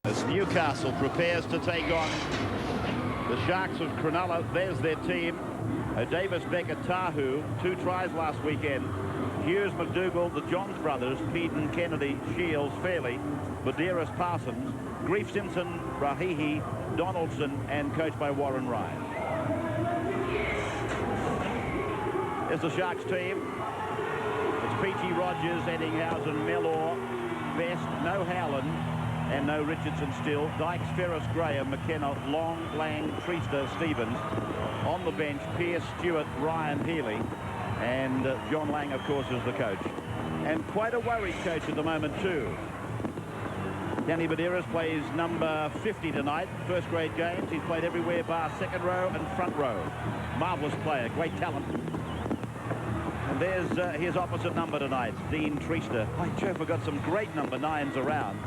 As Newcastle prepares to take on the Sharks of Cronulla, there's their team. Davis, Beckett, Tahu, 2 tries last weekend. Hughes, McDougall, the Johns brothers, Peden, Kennedy, Shields, Fairley, Medeiros, Parsons, Grief, Simpson, Rahihi, Donaldson, and coached by Warren Ryan. There's the Sharks team. It's Peachy, Rogers, Eddinghausen, Mellor, Best, no Howland, and no Richardson still. Dykes, Ferris, Graham, McKenna, Long, Lang, Treaster, Stevens. On the bench, Pearce, Stewart, Ryan, Healy, and John Lang, of course, is the coach. And quite a worried coach at the moment, too. Danny Medeiros plays number 50 tonight. First grade games. He's played everywhere bar second row and front row. Marvellous player, great talent. And there's his opposite number tonight, Dean Treaster. By Jove, we've got some great number 9s around.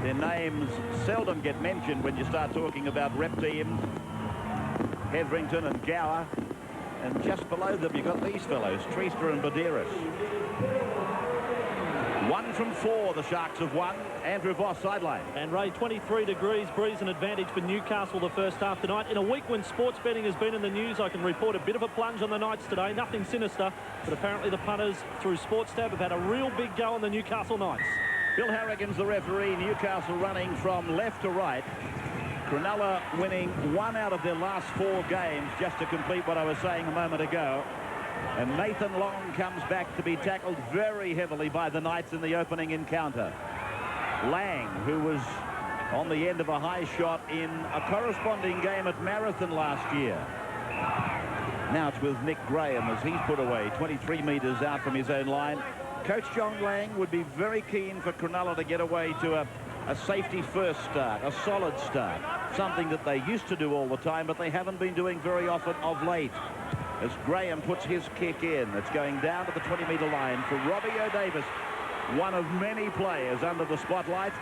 Their names seldom get mentioned when you start talking about rep teams. Hetherington and Gower. And just below them, you've got these fellows, Treaster and Medeiros. 1 from 4, the Sharks have won. Andrew Voss, sideline. And Ray, 23 degrees, breeze and advantage for Newcastle the first half tonight. In a week when sports betting has been in the news, I can report a bit of a plunge on the Knights today. Nothing sinister, but apparently the punters through SportsTab have had a real big go on the Newcastle Knights. Bill Harrigan's the referee. Newcastle running from left to right. Cronulla winning 1 out of their last 4 games, just to complete what I was saying a moment ago. And Nathan Long comes back to be tackled very heavily by the Knights in the opening encounter. Lang, who was on the end of a high shot in a corresponding game at Marathon last year. Now it's with Nick Graham as he's put away 23 metres out from his own line. Coach John Lang would be very keen for Cronulla to get away to a safety first start, a solid start, something that they used to do all the time, but they haven't been doing very often of late. As Graham puts his kick in, it's going down to the 20-metre line for Robbie O'Davis, one of many players under the spotlight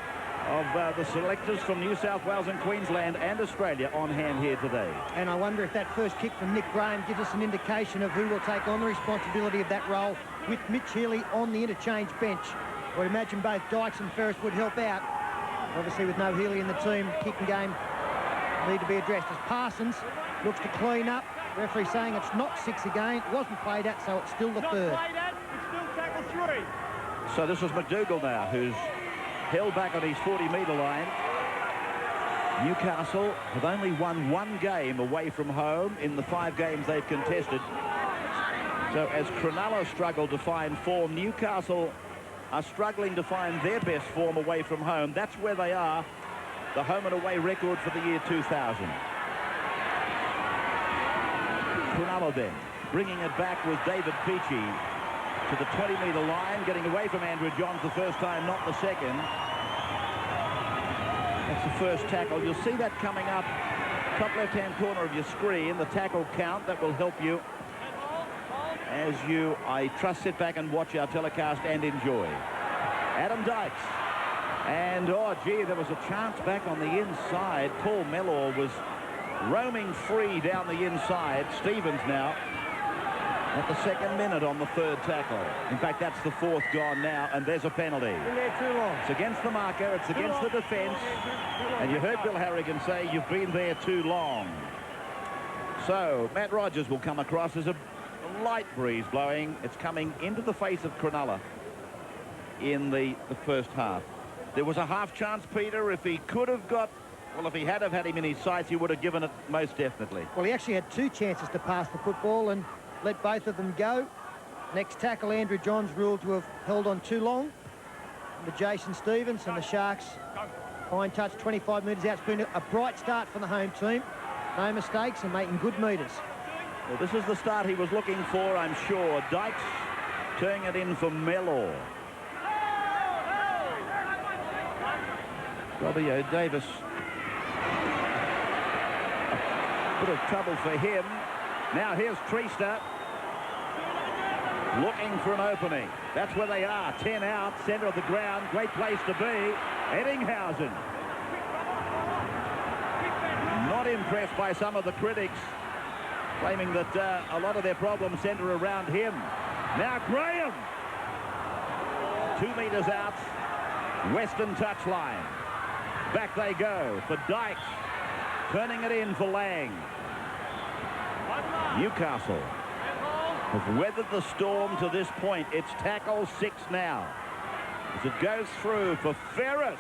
of the selectors from New South Wales and Queensland and Australia on hand here today. And I wonder if that first kick from Nick Graham gives us an indication of who will take on the responsibility of that role with Mitch Healy on the interchange bench. I would imagine both Dykes and Ferris would help out. Obviously, with no Healy in the team, kicking game need to be addressed. As Parsons looks to clean up. Referee saying it's not 6 again. It wasn't played at, so it's still the third. It's still tackle 3. So this is McDougall now, who's held back on his 40-metre line. Newcastle have only won 1 game away from home in the 5 games they've contested. So as Cronulla struggle to find form, Newcastle are struggling to find their best form away from home. That's where they are, the home and away record for the year 2000. Cronulla then bringing it back with David Peachy to the 20-metre line, getting away from Andrew Johns the first time, not the second. That's the first tackle. You'll see that coming up top left-hand corner of your screen, the tackle count. That will help you as you, I trust, sit back and watch our telecast and enjoy. Adam Dykes. And, oh, gee, there was a chance back on the inside. Paul Mellor was roaming free down the inside. Stevens now at the 2nd minute on the 3rd tackle. In fact, that's the 4th gone now, and there's a penalty. Been there too long. It's against the marker, it's against the defence, and you heard Bill Harrigan say you've been there too long. So Matt Rogers will come across. There's a light breeze blowing. It's coming into the face of Cronulla in the first half. There was a half chance, Peter, if he could have got, well, if he had have had him in his sights, he would have given it most definitely. Well, he actually had 2 chances to pass the football and let both of them go. Next tackle, Andrew Johns ruled to have held on too long. The Jason Stevens and the Sharks, fine touch, 25 metres out. It's been a bright start for the home team. No mistakes and making good metres. Well, this is the start he was looking for, I'm sure. Dykes turning it in for Mellor. Robbie O'Davis. A bit of trouble for him. Now here's Treaster. Looking for an opening. That's where they are. 10 out, centre of the ground. Great place to be. Eddinghausen. Not impressed by some of the critics, claiming that a lot of their problems centre around him. Now Graham. 2 metres out. Western touchline. Back they go for Dykes. Turning it in for Lang. Newcastle have weathered the storm to this point. It's tackle 6 now. As it goes through for Ferris.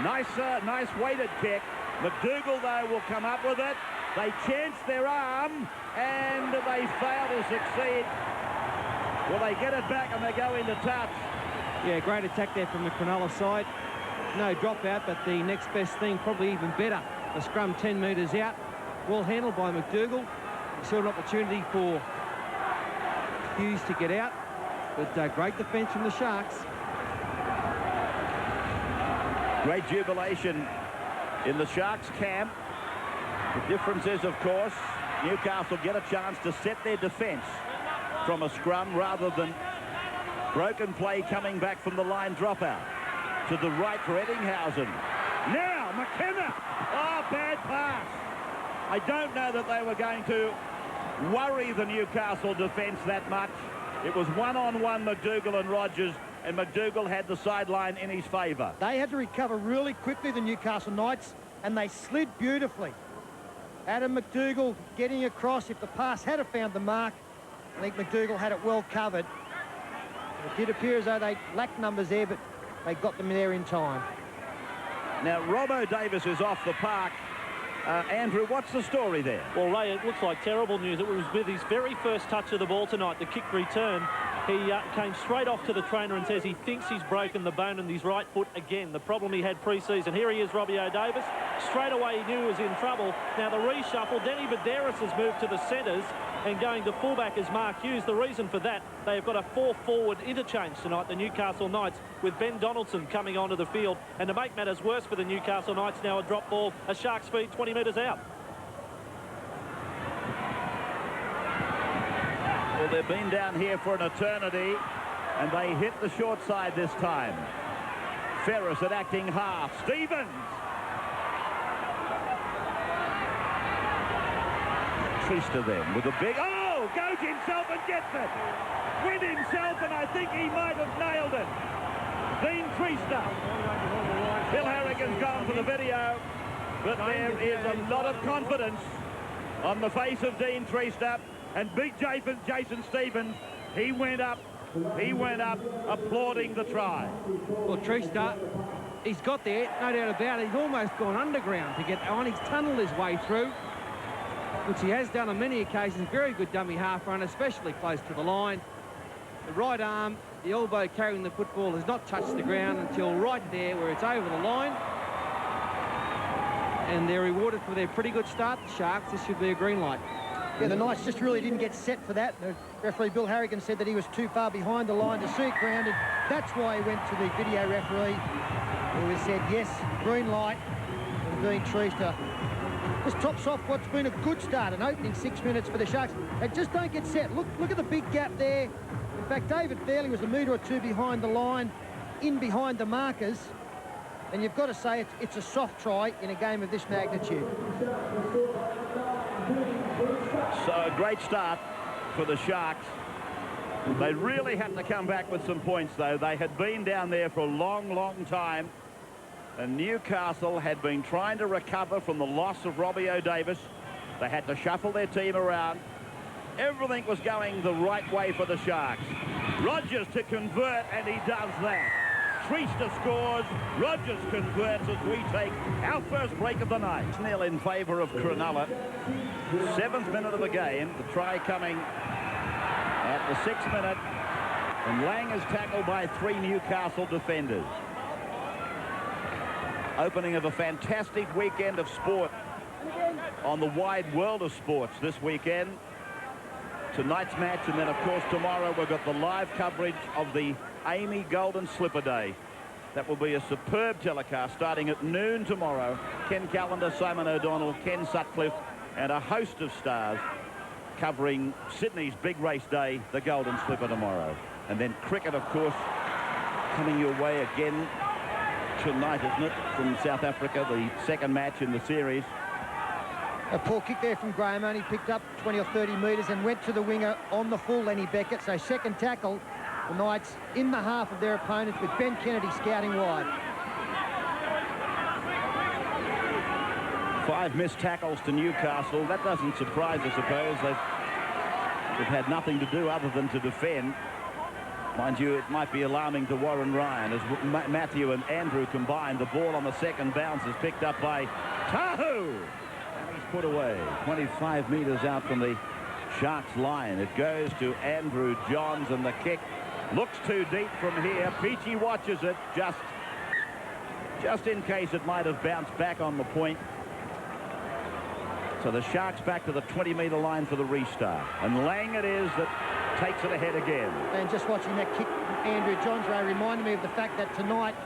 Nice weighted kick. McDougall, though, will come up with it. They chance their arm, and they fail to succeed. Well, they get it back, and they go into touch. Yeah, great attack there from the Cronulla side. No dropout, but the next best thing, probably even better. The scrum 10 metres out. Well handled by McDougall. He saw an opportunity for Hughes to get out. But great defence from the Sharks. Great jubilation in the Sharks camp. The difference is, of course, Newcastle get a chance to set their defence from a scrum rather than broken play coming back from the line dropout. To the right for Eddinghausen. Now, McKenna. Oh, bad pass. I don't know that they were going to worry the Newcastle defence that much. It was one-on-one McDougall and Rogers, and McDougall had the sideline in his favour. They had to recover really quickly, the Newcastle Knights, and they slid beautifully. Adam McDougall getting across. If the pass had have found the mark, I think McDougall had it well covered. It did appear as though they lacked numbers there, but they got them there in time. Now, Robbo Davis is off the park. Andrew, what's the story there? Well, Ray, it looks like terrible news. It was with his very first touch of the ball tonight, the kick return. He came straight off to the trainer and says he thinks he's broken the bone in his right foot again. The problem he had pre-season. Here he is, Robbie O'Davis. Straight away he knew he was in trouble. Now the reshuffle, Danny Baderis has moved to the centres and going to fullback is Mark Hughes. The reason for that, they've got a 4-forward interchange tonight, the Newcastle Knights, with Ben Donaldson coming onto the field. And to make matters worse for the Newcastle Knights, now a drop ball, a Sharks feed 20 metres out. Well, they've been down here for an eternity, and they hit the short side this time. Ferris at acting half. Stevens. Trista then with a big... Oh! Goes himself and gets it. Win himself, and I think he might have nailed it. Dean Trista. Bill Harrigan's gone for the video, but there is a lot of confidence on the face of Dean Trista. And big Jason Stevens, he went up applauding the try. Well, Trista, he's got there, no doubt about it. He's almost gone underground to get on. He's tunnelled his way through, which he has done on many occasions. Very good dummy half run, especially close to the line. The right arm, the elbow carrying the football has not touched the ground until right there where it's over the line. And they're rewarded for their pretty good start, the Sharks. This should be a green light. Yeah, the Knights just really didn't get set for that. The referee, Bill Harrigan, said that he was too far behind the line to see it grounded. That's why he went to the video referee, who has said, yes, green light, and Dean Trista. Just tops off what's been a good start, an opening 6 minutes for the Sharks. They just don't get set. Look at the big gap there. In fact, David Fairley was a metre or two behind the line, in behind the markers. And you've got to say it's a soft try in a game of this magnitude. So a great start for the Sharks. They really had to come back with some points, though. They had been down there for a long, long time. And Newcastle had been trying to recover from the loss of Robbie O'Davis. They had to shuffle their team around. Everything was going the right way for the Sharks. Rogers to convert, and he does that. Trista scores, Rogers converts as we take our first break of the night. 0 in favour of Cronulla. 7th minute of the game. The try coming at the 6th minute. And Lang is tackled by 3 Newcastle defenders. Opening of a fantastic weekend of sport on the wide world of sports this weekend. Tonight's match, and then, of course, tomorrow we've got the live coverage of the Amy Golden Slipper Day. That will be a superb telecast starting at noon tomorrow. Ken Callender, Simon O'Donnell, Ken Sutcliffe, and a host of stars covering Sydney's big race day, the Golden Slipper, tomorrow. And then cricket, of course, coming your way again tonight, isn't it, from South Africa, the second match in the series. A poor kick there from Graham, only picked up 20 or 30 metres and went to the winger on the full, Lenny Beckett. So second tackle, the Knights in the half of their opponents with Ben Kennedy scouting wide. 5 missed tackles to Newcastle. That doesn't surprise, I suppose. They've had nothing to do other than to defend. Mind you, it might be alarming to Warren Ryan as Matthew and Andrew combined. The ball on the second bounce is picked up by Tahu. And he's put away 25 metres out from the Sharks line. It goes to Andrew Johns, and the kick looks too deep from here. Peachy watches it just in case it might have bounced back on the point. So the Sharks back to the 20-metre line for the restart. And Lang it is that takes it ahead again. And just watching that kick from Andrew Johns, Ray, reminded me of the fact that tonight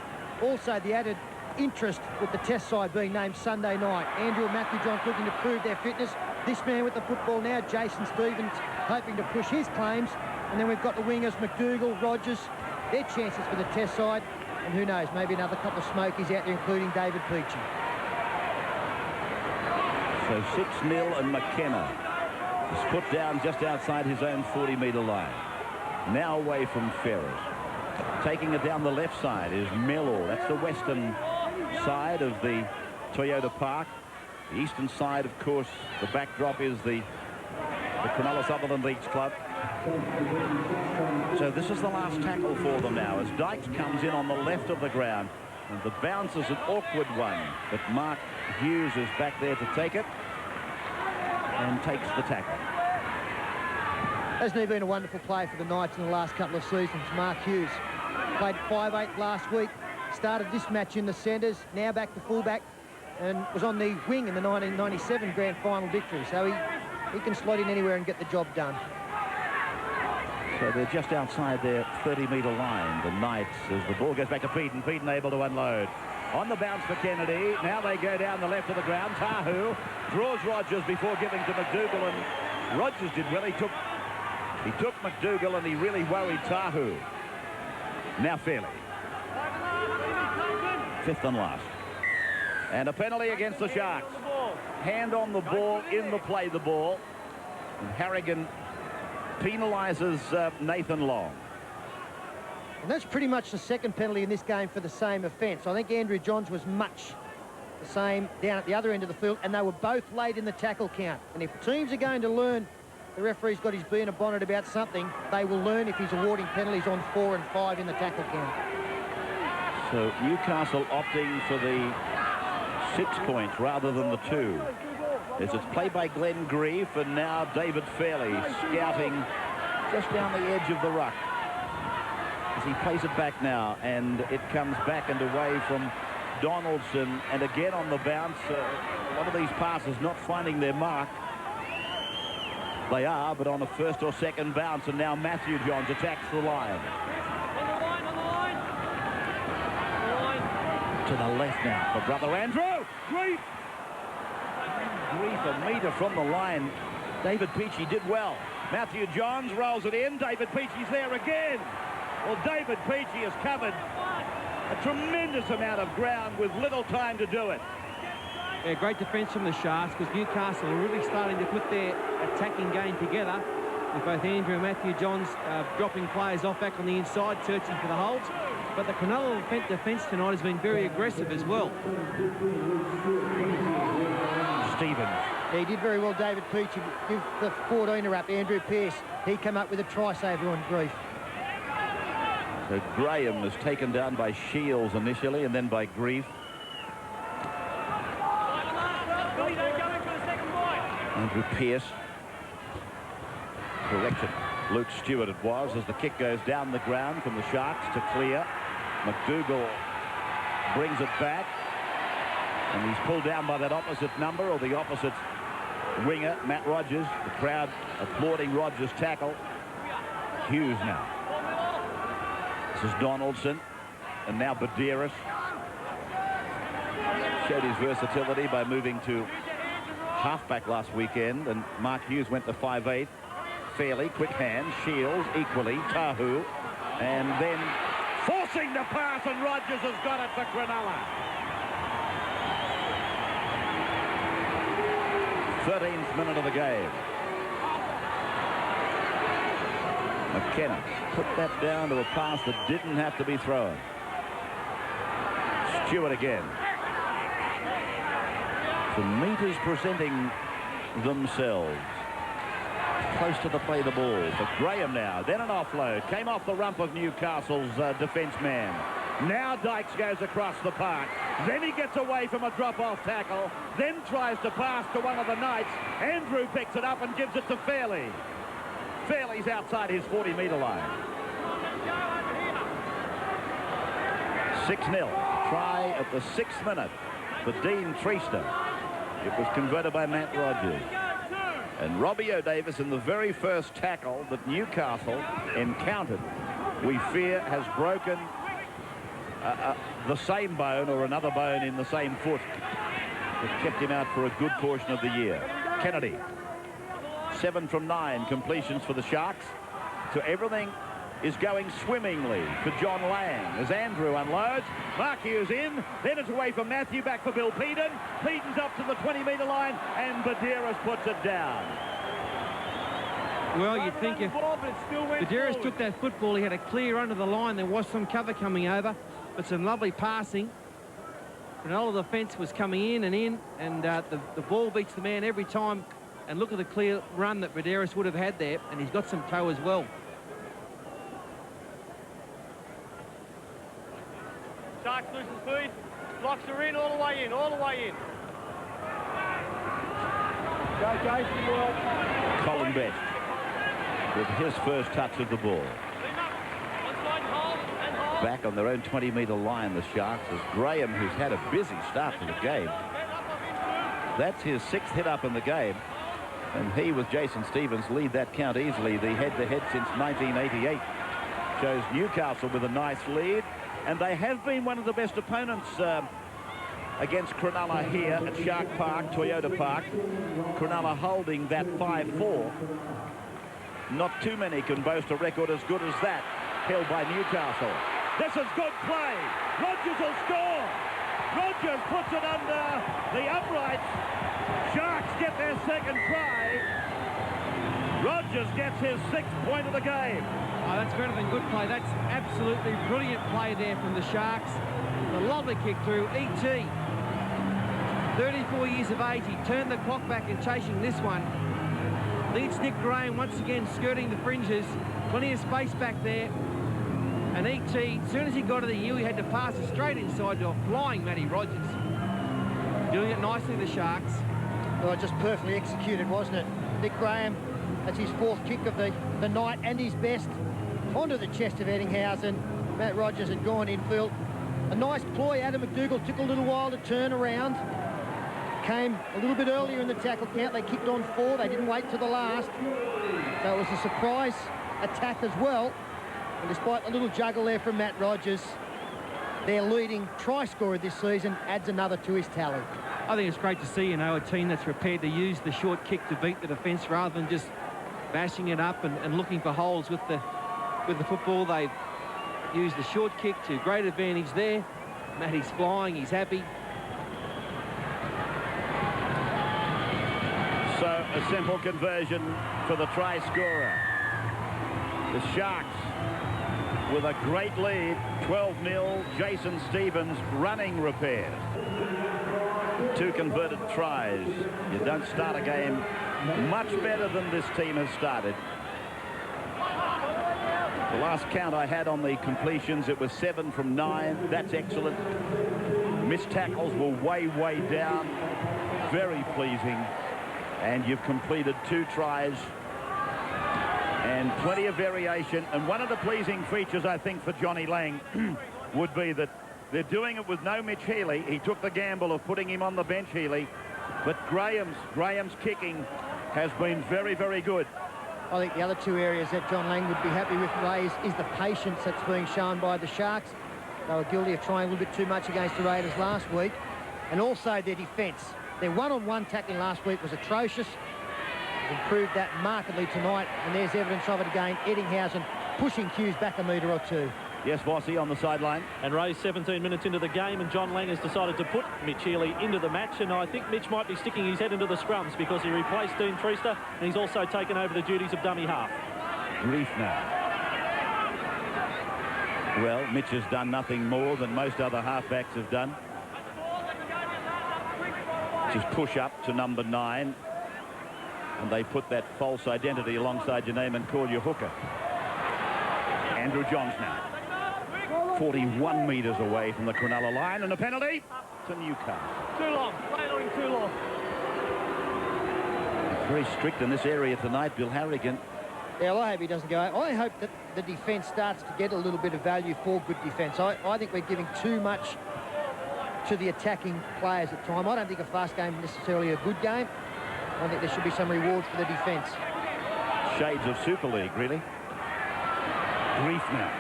also the added interest with the test side being named Sunday night. Andrew and Matthew Johns looking to prove their fitness. This man with the football now, Jason Stevens, hoping to push his claims. And then we've got the wingers, McDougall, Rogers, their chances for the test side. And who knows, maybe another couple of smokies out there, including David Peachy. So 6-0, and McKenna is put down just outside his own 40-metre line. Now away from Ferris. Taking it down the left side is Mellor. That's the western side of the Toyota Park. The eastern side, of course, the backdrop is the Cronulla Sutherland Leagues Club. So this is the last tackle for them now as Dykes comes in on the left of the ground. And the bounce is an awkward one, but Mark Hughes is back there to take it and takes the tackle. Hasn't he been a wonderful player for the Knights in the last couple of seasons? Mark Hughes played 5'8" last week, started this match in the centres, now back to fullback, and was on the wing in the 1997 grand final victory. So he can slot in anywhere and get the job done. So they're just outside their 30-metre line, the Knights, as the ball goes back to Peden. Peden able to unload. On the bounce for Kennedy. Now they go down the left of the ground. Tahu draws Rogers before giving to McDougall, and Rogers did well. He took McDougall, and he really worried Tahu. Now Fairley. 5th and last. And a penalty against the Sharks. Hand on the ball, in the play the ball. And Harrigan penalises Nathan Long. And that's pretty much the second penalty in this game for the same offence. I think Andrew Johns was much the same down at the other end of the field, and they were both late in the tackle count. And if teams are going to learn the referee's got his bee in a bonnet about something, they will learn if he's awarding penalties on 4 and 5 in the tackle count. So Newcastle opting for the 6 points rather than the 2. As it's played by Glenn Grieve, and now David Fairley scouting just down the edge of the ruck as he plays it back now, and it comes back and away from Donaldson, and again on the bounce. A lot of these passes not finding their mark. They are, but on a first or second bounce, and now Matthew Johns attacks the line. To the left now for brother Andrew. Grieve a metre from the line. David Peachy did well. Matthew Johns rolls it in. David Peachy's there again. Well, David Peachy has covered a tremendous amount of ground with little time to do it. Yeah, great defence from the Sharks, because Newcastle are really starting to put their attacking game together, with both Andrew and Matthew Johns dropping players off back on the inside, searching for the holds. But the Cronulla defence tonight has been very aggressive as well. Stevens. He did very well, David Peachy. Give the 14er up, Andrew Pearce. He came up with a try saver on Grieve. So Graham was taken down by Shields initially, and then by Grieve. Andrew Pearce. Correction. Luke Stewart it was, as the kick goes down the ground from the Sharks to clear. McDougall brings it back, and he's pulled down by that opposite number, or the opposite winger, Matt Rogers. The crowd applauding Rogers' tackle. Hughes now. This is Donaldson, and now Badiris. Showed his versatility by moving to halfback last weekend, and Mark Hughes went to 5'8". Fairly quick hand. Shields equally. Tahu, and then forcing the pass, and Rogers has got it for Cronulla. 13th minute of the game. McKenna put that down to a pass that didn't have to be thrown. Stewart again. Some metres presenting themselves. Close to the play the ball for Graham now. Then an offload. Came off the rump of Newcastle's defence man. Now Dykes goes across the park. Then he gets away from a drop-off tackle. Then tries to pass to one of the Knights. Andrew picks it up and gives it to Fairley. Fairley's outside his 40-metre line. 6-0. Try at the 6th minute for Dean Treaster. It was converted by Matt Rogers. And Robbie O'Davis, in the very first tackle that Newcastle encountered, we fear has broken the same bone or another bone in the same foot that kept him out for a good portion of the year. Kennedy, 7 from 9 completions for the Sharks. So everything is going swimmingly for John Lang as Andrew unloads. Mark Hughes in, then it's away from Matthew, back for Bill Peden. Peden's up to the 20-metre line, and Badeiras puts it down. Well, you'd think if Badeiras took that football, he had a clear under the line. There was some cover coming over, but some lovely passing. Cronulla defence was coming in, and the ball beats the man every time. And look at the clear run that Badeiras would have had there, and he's got some toe as well. Sharks loses speed. Blocks are in, all the way in, all the way in. Go, Jason. Colin Best with his first touch of the ball. Back on their own 20-metre line, the Sharks, as Graham, who's had a busy start to the game. That's his 6th hit up in the game. And he, with Jason Stevens, lead that count easily. The head-to-head since 1988 shows Newcastle with a nice lead. And they have been one of the best opponents against Cronulla here at Shark Park, Toyota Park. Cronulla holding that 5-4. Not too many can boast a record as good as that, held by Newcastle. This is good play. Rogers will score. Rogers puts it under the uprights. Sharks get their 2nd try. Rogers gets his 6th point of the game. Oh, that's better than good play. That's absolutely brilliant play there from the Sharks. A lovely kick through. E.T., 34 years of age. He turned the clock back and chasing this one. Leads Nick Graham once again skirting the fringes. Plenty of space back there. And E.T., as soon as he got to the U, he had to pass it straight inside to a flying Matty Rogers. Doing it nicely, the Sharks. Well, just perfectly executed, wasn't it? Nick Graham, that's his 4th kick of the night and his best. Onto the chest of Eddinghausen. Matt Rogers had gone infield. A nice ploy. Adam McDougall took a little while to turn around. Came a little bit earlier in the tackle count. They kicked on 4. They didn't wait till the last. So it was a surprise attack as well. And despite the little juggle there from Matt Rogers, their leading try scorer this season adds another to his tally. I think it's great to see, a team that's prepared to use the short kick to beat the defence rather than just bashing it up and looking for holes with the football. They've used the short kick to great advantage there. Matty's flying, he's happy. So a simple conversion for the try scorer. The Sharks with a great lead, 12-0. Jason Stevens running repairs. 2 converted tries. You don't start a game much better than this team has started. The last count I had on the completions, it was 7 from 9. That's excellent. Missed tackles were way down. Very pleasing. And you've completed 2 tries. And plenty of variation. And one of the pleasing features, I think, for Johnny Lang would be that they're doing it with no Mitch Healy. He took the gamble of putting him on the bench, Healy. But Graham's kicking has been very good. I think the other 2 areas that John Lang would be happy with, Ray, is the patience that's being shown by the Sharks. They were guilty of trying a little bit too much against the Raiders last week. And also their defence. Their one-on-one tackling last week was atrocious. Improved that markedly tonight, and there's evidence of it again. Eddinghausen pushing Hughes back a metre or 2. Yes, Vossi on the sideline. And Ray, 17 minutes into the game, and John Lang has decided to put Mitch Healy into the match, and I think Mitch might be sticking his head into the scrums because he replaced Dean Treaster, and he's also taken over the duties of dummy half. Grief now. Well, Mitch has done nothing more than most other halfbacks have done. Just push up to number 9. And they put that false identity alongside your name and call you hooker. Andrew Johns now. 41 metres away from the Cronulla line, and a penalty to Newcastle. Too long. Flailing too long. Very strict in this area tonight, Bill Harrigan. Yeah, well, I hope he doesn't go out. I hope that the defence starts to get a little bit of value for good defence. I think we're giving too much to the attacking players at time. I don't think a fast game is necessarily a good game. I think there should be some rewards for the defence. Shades of Super League, really. Grief now.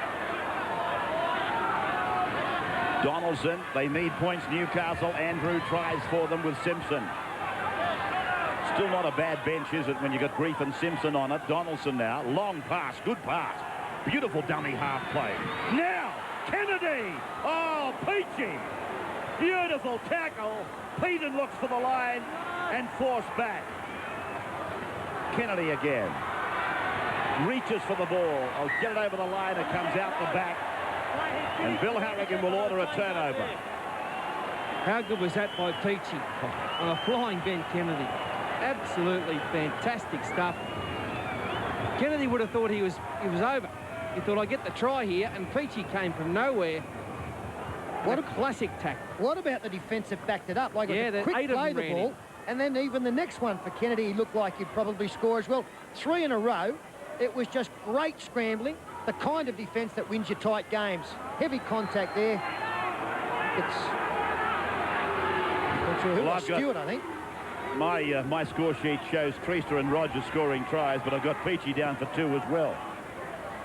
Donaldson, they need points, Newcastle. Andrew tries for them with Simpson. Still not a bad bench, is it, when you got Grief and Simpson on it? Donaldson now. Long pass, good pass. Beautiful dummy half play. Now, Kennedy. Oh, peachy. Beautiful tackle. Peden looks for the line and forced back. Kennedy again. Reaches for the ball. I'll get it over the line. It comes out the back. And Bill Harrigan will order a turnover. How good was that by Peachy? On a flying Ben Kennedy. Absolutely fantastic stuff. Kennedy would have thought he was over. He thought, I get the try here, and Peachy came from nowhere. What a classic tackle. What about the defence that backed it up? Like, yeah, a quick play the ball, in. and then even the next one for Kennedy, he looked like he'd probably score as well. 3 in a row. It was just great scrambling, the kind of defence that wins you tight games. Heavy contact there. It's not sure who was Stewart, I think. My score sheet shows Treaster and Rogers scoring tries, but I've got Peachy down for 2 as well.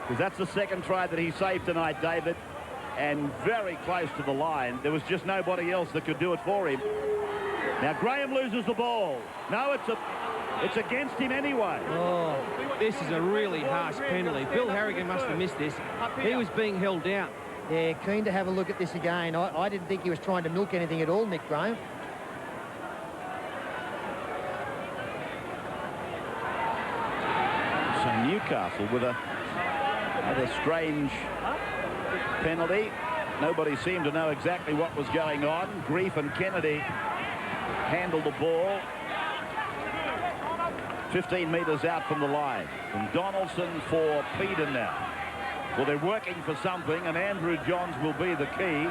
Because that's the second try that he saved tonight, David. And very close to the line. There was just nobody else that could do it for him. Now Graham loses the ball. No, it's against him anyway. Oh, this is a really harsh penalty. Bill Harrigan must have missed this. He was being held down. Yeah, keen to have a look at this again. I didn't think he was trying to milk anything at all, Nick Graham. So Newcastle with a strange penalty. Nobody seemed to know exactly what was going on. Grief and Kennedy handled the ball 15 metres out from the line. From Donaldson for Peden now. Well, they're working for something, and Andrew Johns will be the key.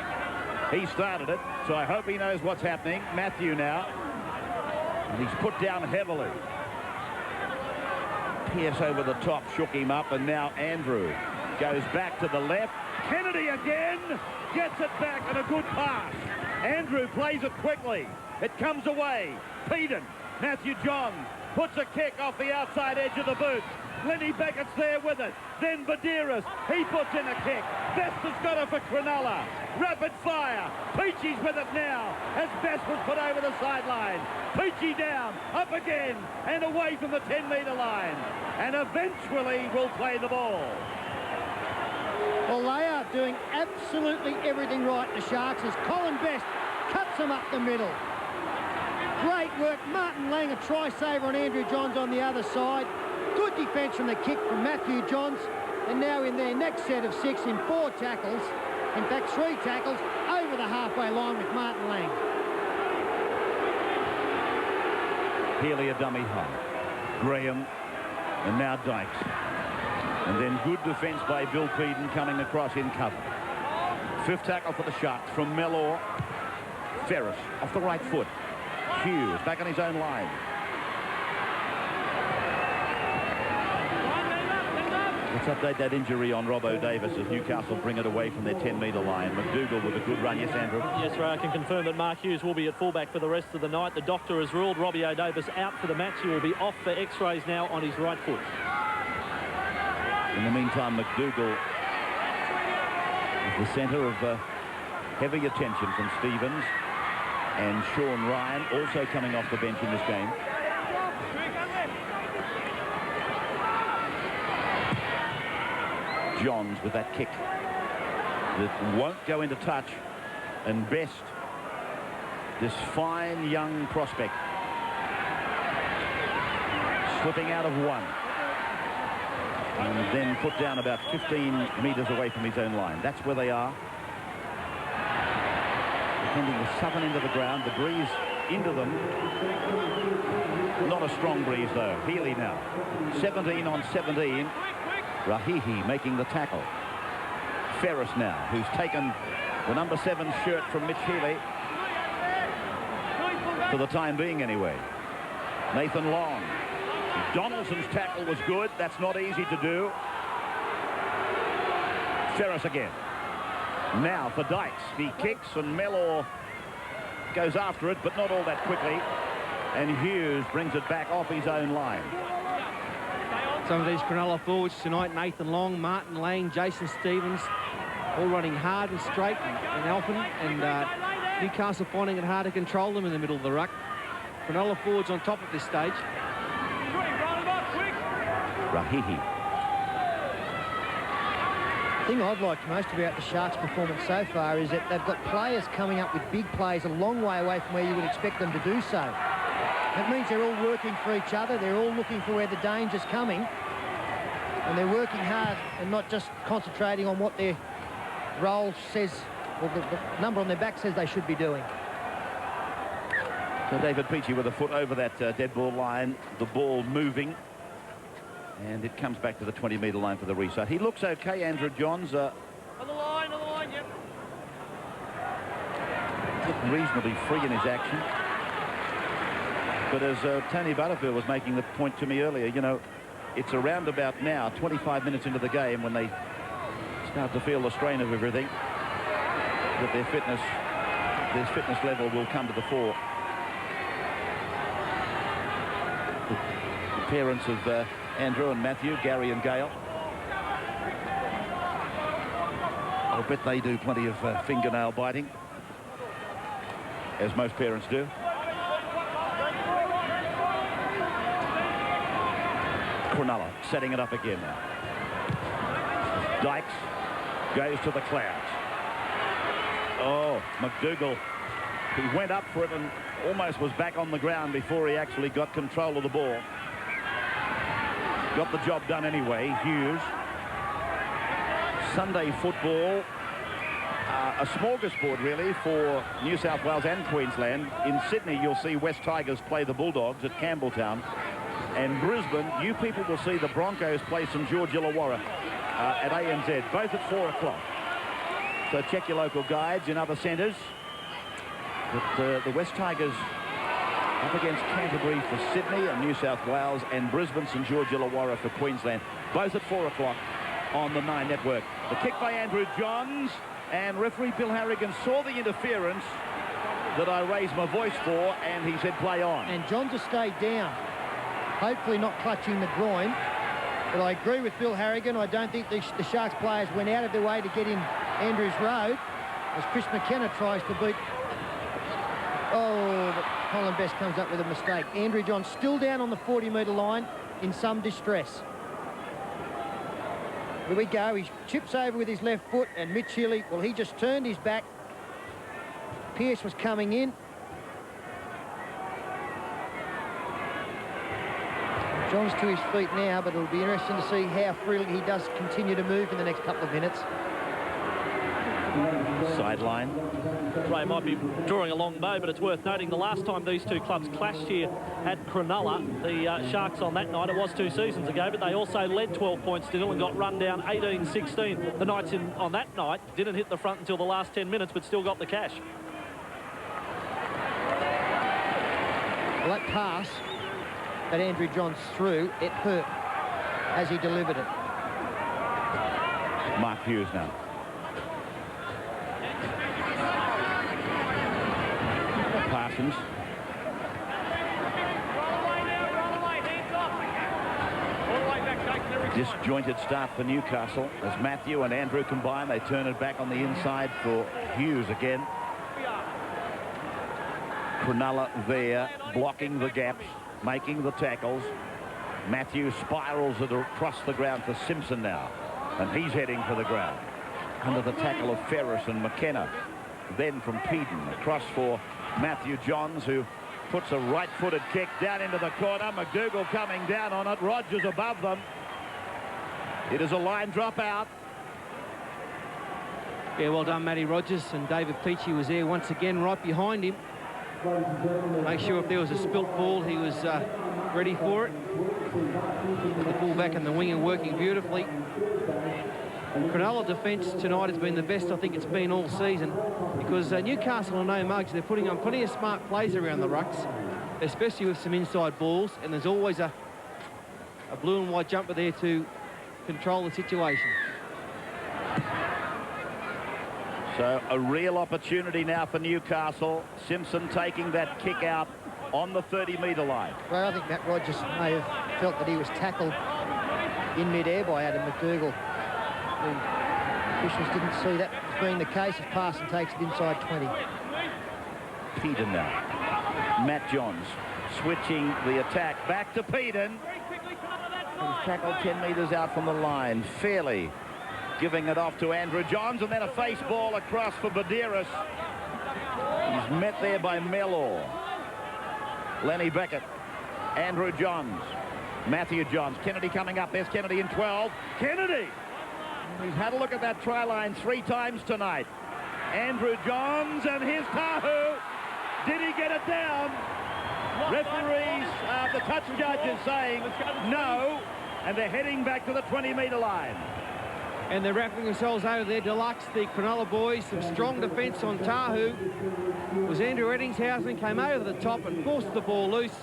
He started it, so I hope he knows what's happening. Matthew now. And he's put down heavily. Pierce over the top shook him up, and now Andrew goes back to the left. Kennedy again gets it back, and a good pass. Andrew plays it quickly. It comes away. Peden, Matthew Johns puts a kick off the outside edge of the boot. Lenny Beckett's there with it. Then Badiris, he puts in a kick. Best has got it for Cronulla. Rapid fire. Peachy's with it now as Best was put over the sideline. Peachy down, up again, and away from the 10-metre line. And eventually will play the ball. Well, they are doing absolutely everything right, the Sharks, as Colin Best cuts them up the middle. Great work. Martin Lang, a try-saver on Andrew Johns on the other side. Good defence from the kick from Matthew Johns. And now in their next set of 6 in 4 tackles, in fact 3 tackles, over the halfway line with Martin Lang. Healy a dummy half. Graham, and now Dykes. And then good defence by Bill Peden coming across in cover. 5th tackle for the Sharks from Mellor. Ferris off the right foot. Hughes back on his own line. Let's update that injury on Robbo Davis as Newcastle bring it away from their 10-metre line. McDougall with a good run. Yes, Andrew? Yes, Ray, I can confirm that Mark Hughes will be at fullback for the rest of the night. The doctor has ruled Robbie O'Davis out for the match. He will be off for x-rays now on his right foot. In the meantime, McDougall is the centre of heavy attention from Stevens. And Sean Ryan also coming off the bench in this game. Johns with that kick that won't go into touch, and Best, this fine young prospect, slipping out of one and then put down about 15 metres away from his own line. That's where they are. sending the southern end of the ground, the breeze into them. Not a strong breeze, though. Healy now. 17 on 17. Rahihi making the tackle. Ferris now, who's taken the number 7 shirt from Mitch Healy. For the time being, anyway. Nathan Long. Donaldson's tackle was good. That's not easy to do. Ferris again. Now for Dykes. He kicks and Mellor goes after it, but not all that quickly. And Hughes brings it back off his own line. Some of these Cronulla forwards tonight, Nathan Long, Martin Lang, Jason Stevens, all running hard and straight and often, and Newcastle finding it hard to control them in the middle of the ruck. Cronulla forwards on top at this stage. Rahihi. The thing I've liked most about the Sharks' performance so far is that they've got players coming up with big plays a long way away from where you would expect them to do so. That means they're all working for each other. They're all looking for where the danger's coming. And they're working hard and not just concentrating on what their role says, or the number on their back says they should be doing. So David Peachey with a foot over that dead ball line. The ball moving. And it comes back to the 20-metre line for the restart. He looks okay, Andrew Johns. On the line, yep. Looked reasonably free in his action. But as Tony Butterfield was making the point to me earlier, you know, it's around about now, 25 minutes into the game, when they start to feel the strain of everything, that their fitness level will come to the fore. The parents of Andrew and Matthew, Gary and Gail. I'll bet they do plenty of fingernail biting, as most parents do. Cronulla setting it up again now. Dykes goes to the clouds. Oh, McDougall. He went up for it and almost was back on the ground before he actually got control of the ball. Got the job done anyway. Hughes. Sunday football, a smorgasbord really for New South Wales and Queensland. In Sydney, you'll see West Tigers play the Bulldogs at Campbelltown. And Brisbane, you people will see the Broncos play St George Illawarra at ANZ, both at 4 o'clock. So check your local guides in other centres. But the West Tigers up against Canterbury for Sydney and New South Wales, and Brisbane St George Illawarra for Queensland, both at 4 o'clock on the 9 Network. The kick by Andrew Johns, and referee Bill Harrigan saw the interference that I raised my voice for, and he said play on. And Johns has stayed down, hopefully not clutching the groin. But I agree with Bill Harrigan. I don't think the Sharks players went out of their way to get in Andrews' road, as Chris McKenna tries to beat. Oh, but Colin Best comes up with a mistake. Andrew Johns still down on the 40-metre line in some distress. Here we go. He chips over with his left foot, and Mitch Healy, well, he just turned his back. Pearce was coming in. John's to his feet now, but it'll be interesting to see how freely he does continue to move in the next couple of minutes. Sideline. Ray might be drawing a long bow, but it's worth noting the last time these two clubs clashed here at Cronulla, the Sharks on that night, it was 2 seasons ago, but they also led 12 points to nil and got run down 18-16. The Knights on that night didn't hit the front until the last 10 minutes, but still got the cash. Well, that pass that Andrew Johns threw, it hurt as he delivered it. Mark Hughes now. Parsons. Disjointed start for Newcastle as Matthew and Andrew combine. They turn it back on the inside for Hughes again. Cronulla there, blocking the gaps, making the tackles. Matthew spirals it across the ground for Simpson now, and he's heading for the ground under the tackle of Ferris and McKenna. Then from Peden across for Matthew Johns, who puts a right-footed kick down into the corner. McDougall coming down on it. Rogers above them. It is a line drop out. Yeah, well done, Matty Rogers, and David Peachy was there once again right behind him. Make sure if there was a spilt ball, he was ready for it. The fullback and the winger working beautifully. Cronulla defence tonight has been the best I think it's been all season, because Newcastle are no mugs. They're putting on plenty of smart plays around the rucks, especially with some inside balls, and there's always a blue and white jumper there to control the situation. So a real opportunity now for Newcastle. Simpson taking that kick out on the 30-metre line. Well, I think Matt Rogers may have felt that he was tackled in mid-air by Adam McDougall. The officials didn't see that as being the case as Parson takes it inside 20. Peden now. Matt Johns switching the attack back to Peden. He's tackled 10 metres out from the line. Fairly giving it off to Andrew Johns, and then a face ball across for Badeiras. He's met there by Mellor. Lenny Beckett. Andrew Johns. Matthew Johns. Kennedy coming up. There's Kennedy in 12. Kennedy! He's had a look at that try line 3 times tonight. Andrew Johns, and here's Tahu. Did he get it down? Referees, the touch judge is saying no, and they're heading back to the 20-metre line. And they're wrapping themselves over there. Deluxe, the Cronulla boys, some strong defence on Tahu. It was Andrew Eddingshausen, came over the top and forced the ball loose.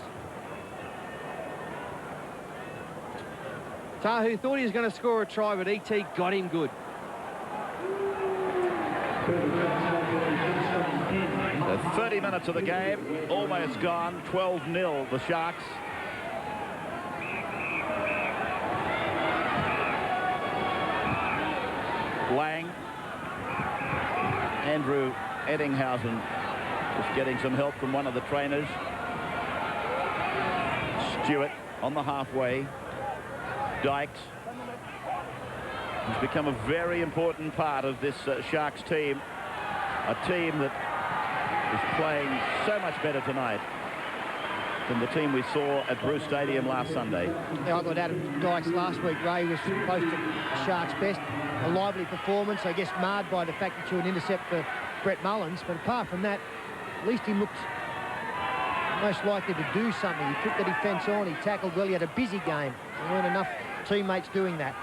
Tahu thought he was going to score a try, but E.T. got him good. The 30 minutes of the game, almost gone. 12-0, the Sharks. Lang. Andrew Eddinghausen just getting some help from one of the trainers. Stewart on the halfway. Dykes. He's become a very important part of this Sharks team. A team that is playing so much better tonight than the team we saw at Bruce Stadium last Sunday. Yeah, I thought Adam Dykes last week, Ray, was close to the Sharks' best. A lively performance, I guess marred by the fact that you would intercept for Brett Mullins. But apart from that, at least he looked most likely to do something. He took the defence on, he tackled well, he had a busy game. There weren't enough teammates doing that.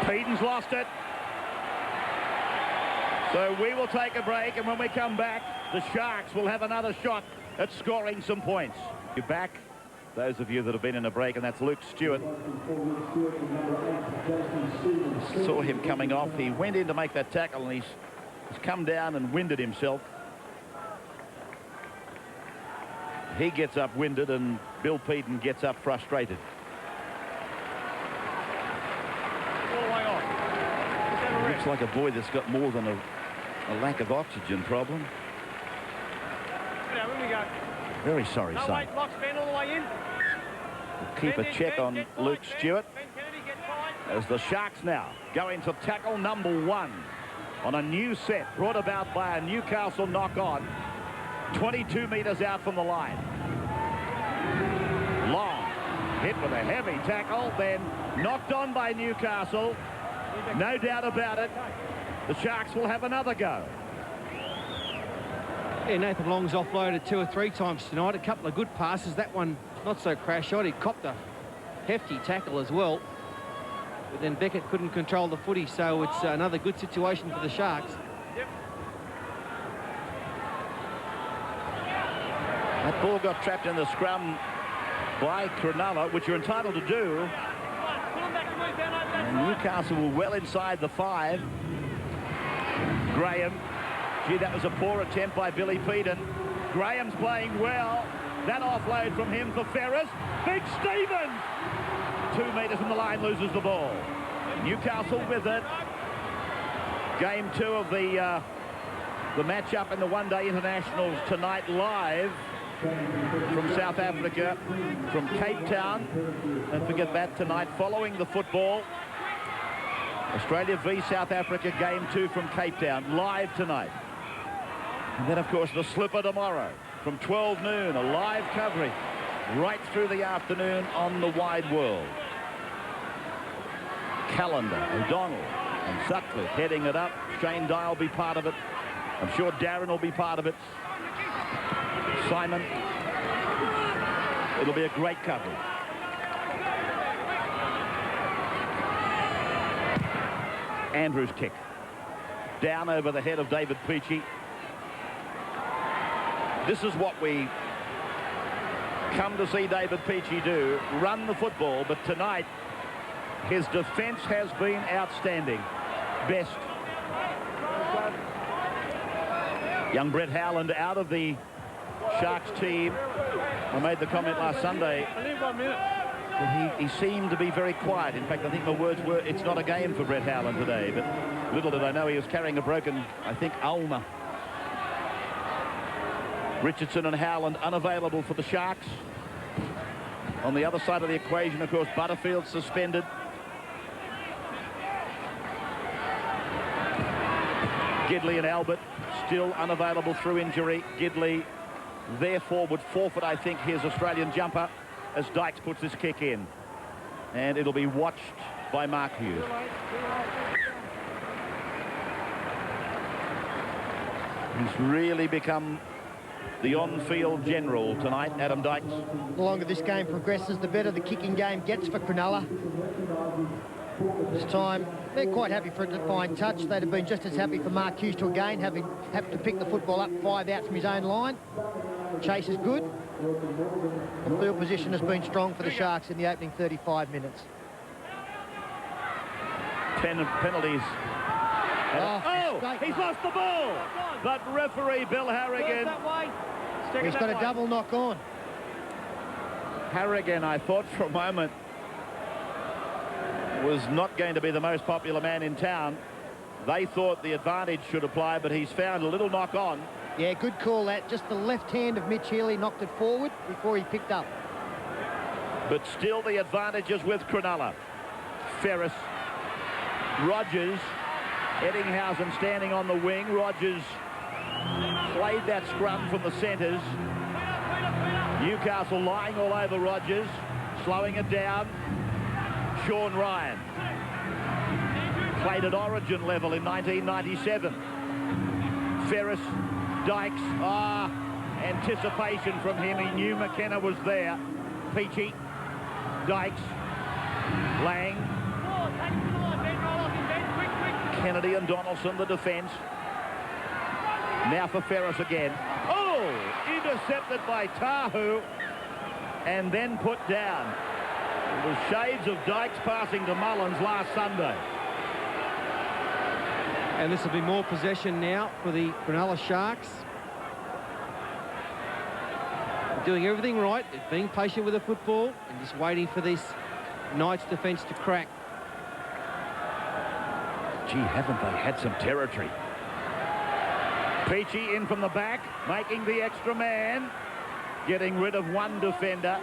Peden's lost it. So we will take a break, and when we come back, the Sharks will have another shot at scoring some points. You're back, those of you that have been in a break, and that's Luke Stewart. Saw him coming off. He went in to make that tackle, and he's come down and winded himself. He gets up winded, and Bill Peden gets up frustrated. Looks like a boy that's got more than a lack of oxygen problem. Very sorry, son. Wait, Locks, bend all the way in. We'll keep a check on Luke Stewart. As the Sharks now going to tackle number 1 on a new set brought about by a Newcastle knock-on. 22 metres out from the line. Long hit with a heavy tackle, then knocked on by Newcastle. No doubt about it. The Sharks will have another go. Yeah, Nathan Long's offloaded 2 or 3 times tonight. A couple of good passes. That one not so crash shot. He copped a hefty tackle as well. But then Beckett couldn't control the footy, so it's another good situation for the Sharks. That ball got trapped in the scrum by Cronulla, which you're entitled to do. And Newcastle were well inside the 5. Graham. Gee, that was a poor attempt by Billy Peden. Graham's playing well. That offload from him for Ferris. Big Stevens! 2 metres from the line, loses the ball. Newcastle with it. Game 2 of the match-up in the one-day internationals tonight, live from South Africa, from Cape Town. Don't forget that tonight, following the football. Australia v South Africa, game 2 from Cape Town, live tonight. And then, of course, the slipper tomorrow from 12 noon, a live coverage right through the afternoon on the wide world. Callender, O'Donnell, And Sutcliffe heading it up. Shane Dye will be part of it. I'm sure Darren will be part of it. Simon. It'll be a great coverage. Andrews' kick. Down over the head of David Peachey. This is what we come to see David Peachey do. Run the football, but tonight his defence has been outstanding. Best. Young Brett Howland out of the Sharks team. I made the comment last Sunday that he seemed to be very quiet. In fact, I think my words were, it's not a game for Brett Howland today. But little did I know he was carrying a broken, I think, ulnar. Richardson and Howland unavailable for the Sharks. On the other side of the equation, of course, Butterfield suspended. Gidley and Albert still unavailable through injury. Gidley therefore would forfeit, I think, his Australian jumper as Dykes puts this kick in. And it'll be watched by Mark Hughes. He's really become the on-field general tonight, Adam Dykes. The longer this game progresses, the better the kicking game gets for Cronulla. This time, they're quite happy for it to find touch. They'd have been just as happy for Mark Hughes to again have to pick the football up 5 out from his own line. Chase is good. The field position has been strong for the Sharks in the opening 35 minutes. 10 penalties. He's lost the ball. But referee Bill Harrigan. He's got a double knock on. Harrigan, I thought for a moment, was not going to be the most popular man in town. They thought the advantage should apply, but he's found a little knock on. Yeah, good call that. Just the left hand of Mitch Healy knocked it forward before he picked up. But still the advantage is with Cronulla. Ferris. Rogers. Eddinghausen standing on the wing. Rogers played that scrum from the centres. Newcastle lying all over Rogers. Slowing it down. Sean Ryan. Played at Origin level in 1997. Ferris. Dykes. Anticipation from him. He knew McKenna was there. Peachey. Dykes. Lang. Kennedy and Donaldson, the defence. Now for Ferris again. Oh! Intercepted by Tahu. And then put down. It was shades of Dykes passing to Mullins last Sunday. And this will be more possession now for the Cronulla Sharks. They're doing everything right. They're being patient with the football and just waiting for this Knights defence to crack. Gee, haven't they had some territory? Peachey in from the back, making the extra man. Getting rid of one defender.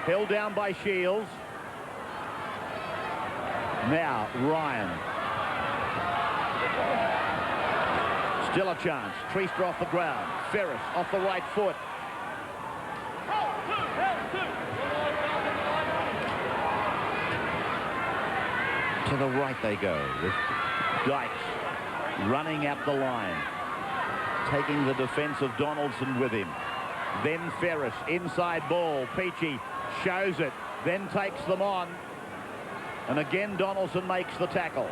Held down by Shields. Now, Ryan. Still a chance. Treaster off the ground. Ferris off the right foot. To the right they go with Dykes running at the line. Taking the defence of Donaldson with him. Then Ferris, inside ball. Peachey shows it, then takes them on. And again Donaldson makes the tackle.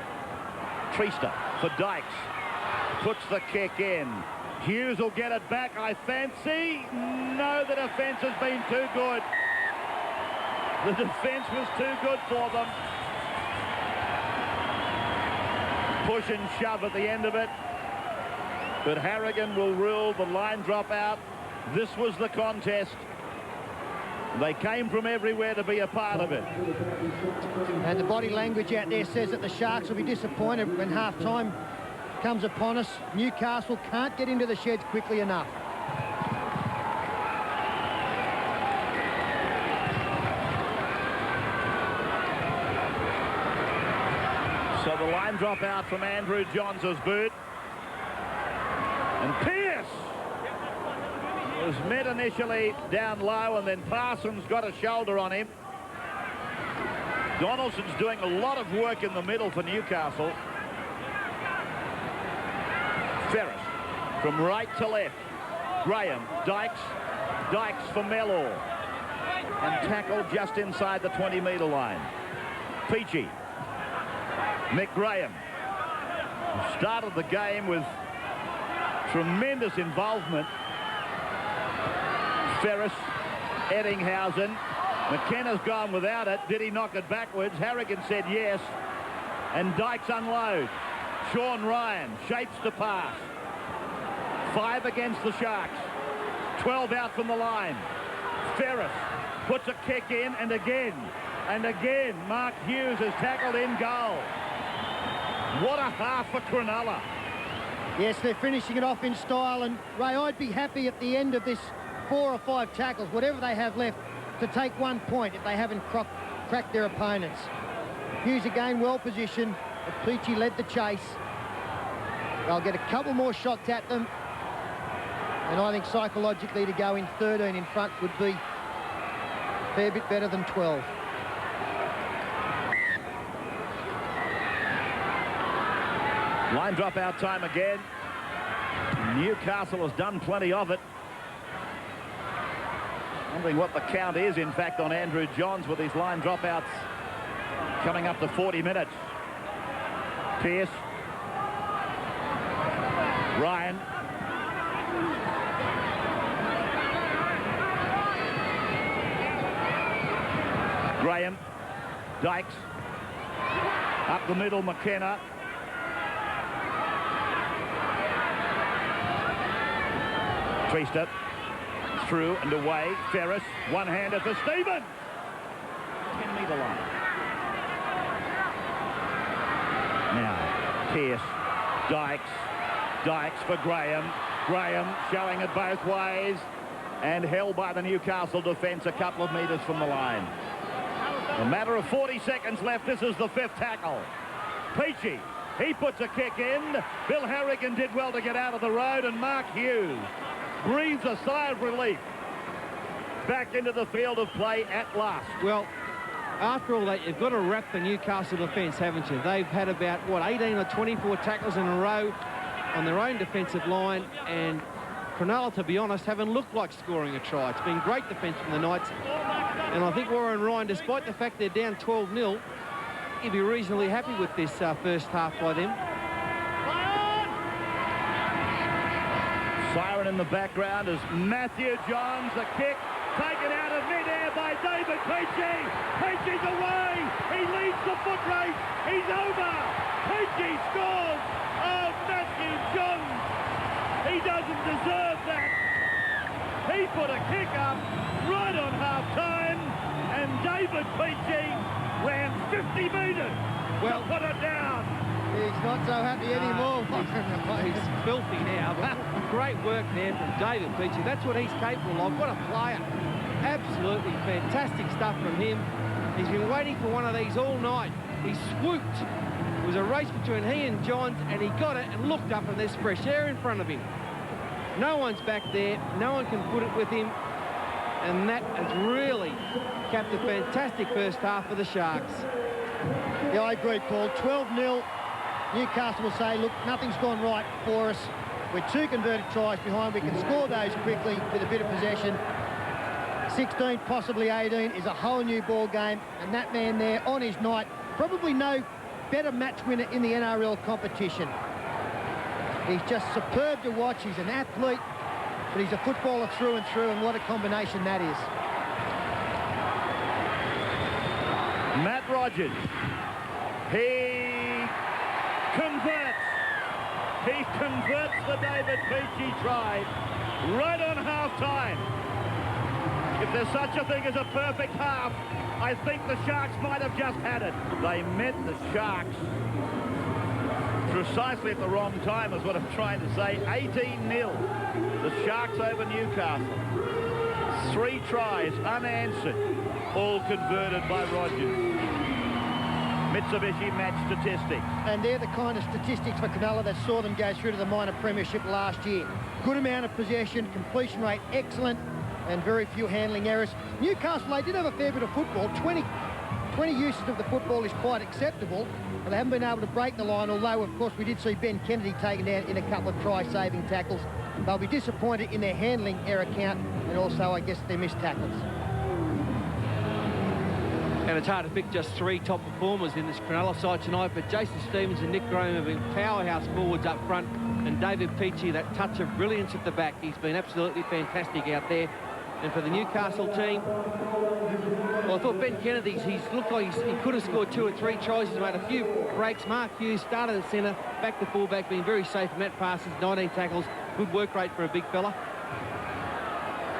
Treaster for Dykes. Puts the kick in. Hughes will get it back, I fancy. No, the defence has been too good. The defence was too good for them. Push and shove at the end of it. But Harrigan will rule the line drop out. This was the contest. They came from everywhere to be a part of it. And the body language out there says that the Sharks will be disappointed when half-time comes upon us. Newcastle can't get into the sheds quickly enough. So the line drop out from Andrew Johns' boot. And Pearce was met initially down low, and then Parsons got a shoulder on him. Donaldson's doing a lot of work in the middle for Newcastle. Ferris from right to left. Graham, Dykes for Mellor. And tackled just inside the 20-metre line. Peachy. Nick Graham started the game with tremendous involvement. Ferris, Eddinghausen. McKenna's gone without it. Did he knock it backwards? Harrigan said yes. And Dykes unload. Sean Ryan shapes the pass. 5 against the Sharks. 12 out from the line. Ferris puts a kick in, and again, Mark Hughes has tackled in goal. What a half for Cronulla. Yes, they're finishing it off in style, and Ray, I'd be happy at the end of this 4 or 5 tackles, whatever they have left, to take 1 point if they haven't cracked their opponents. Hughes again well positioned, but Peachy led the chase. They'll get a couple more shots at them, and I think psychologically to go in 13 in front would be a fair bit better than 12. Line drop out time again. Newcastle has done plenty of it. Wondering what the count is, in fact, on Andrew Johns with his line dropouts coming up to 40 minutes. Pearce. Ryan. Graham. Dykes. Up the middle, McKenna. Treaster. Through and away. Ferris. One-hander for Stevens. 10-metre line. Now, Pearce. Dykes for Graham. Graham showing it both ways. And held by the Newcastle defence a couple of metres from the line. A matter of 40 seconds left. This is the 5th tackle. Peachy. He puts a kick in. Bill Harrigan did well to get out of the road. And Mark Hughes breathes a sigh of relief. Back into the field of play at last. Well, after all that, you've got to wrap the Newcastle defence, haven't you? They've had about, 18 or 24 tackles in a row on their own defensive line, and Cronulla, to be honest, haven't looked like scoring a try. It's been great defence from the Knights, and I think Warren Ryan, despite the fact they're down 12-0, he'd be reasonably happy with this first half by them. Siren in the background as Matthew Johns, the kick taken out of mid-air by David Peachy. Peachy's away. He leads the foot race. He's over. Peachy scores. Oh, Matthew Johns. He doesn't deserve that. He put a kick up right on half-time, and David Peachy ran 50 metres to put it down. He's not so happy anymore. He's filthy now, but great work there from David Peachy. That's what he's capable of. What a player. Absolutely fantastic stuff from him. He's been waiting for one of these all night. He swooped. It was a race between he and Johns, and he got it and looked up, and there's fresh air in front of him. No one's back there. No one can put it with him. And that has really capped a fantastic first half for the Sharks. Yeah, I agree, Paul. 12-0. Newcastle will say, look, nothing's gone right for us. We're 2 converted tries behind. We can score those quickly with a bit of possession. 16, possibly 18, is a whole new ball game. And that man there on his night, probably no better match winner in the NRL competition. He's just superb to watch. He's an athlete, but he's a footballer through and through, and what a combination that is. Matt Rogers. He converts. He converts the David Peachy try right on half-time. If there's such a thing as a perfect half, I think the Sharks might have just had it. They met the Sharks precisely at the wrong time, is what I'm trying to say. 18-0. The Sharks over Newcastle. 3 tries unanswered, all converted by Rogers. Mitsubishi match statistics. And they're the kind of statistics for Cronulla that saw them go through to the minor premiership last year. Good amount of possession, completion rate excellent, and very few handling errors. Newcastle, they did have a fair bit of football. 20 uses of the football is quite acceptable, but they haven't been able to break the line, although, of course, we did see Ben Kennedy taken down in a couple of try-saving tackles. They'll be disappointed in their handling error count and also, I guess, their missed tackles. And it's hard to pick just 3 top performers in this Cronulla side tonight, but Jason Stevens and Nick Graham have been powerhouse forwards up front, and David Peachy, that touch of brilliance at the back. He's been absolutely fantastic out there. And for the Newcastle team, well, I thought Ben Kennedy, he's looked like he could have scored 2 or 3 tries. He's made a few breaks. Mark Hughes started at centre, back to fullback, being very safe. Matt Parsons, 19 tackles. Good work rate for a big fella.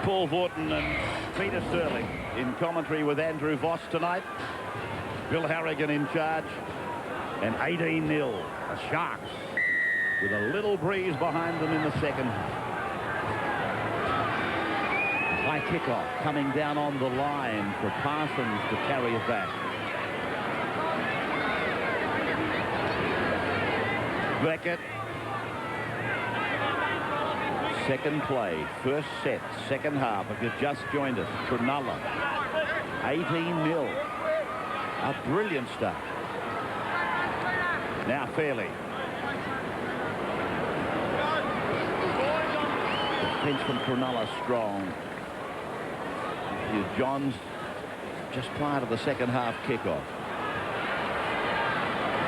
Paul Vaughton and Peter Sterling in commentary with Andrew Voss tonight. Bill Harrigan in charge. And 18-0. The Sharks with a little breeze behind them in the second. High kickoff coming down on the line for Parsons to carry it back. Beckett. Second play, first set, second half. If you've just joined us, Cronulla, 18-0. A brilliant start. Now Fairley. Defence from Cronulla strong. Here's Johns just prior to the second half kickoff.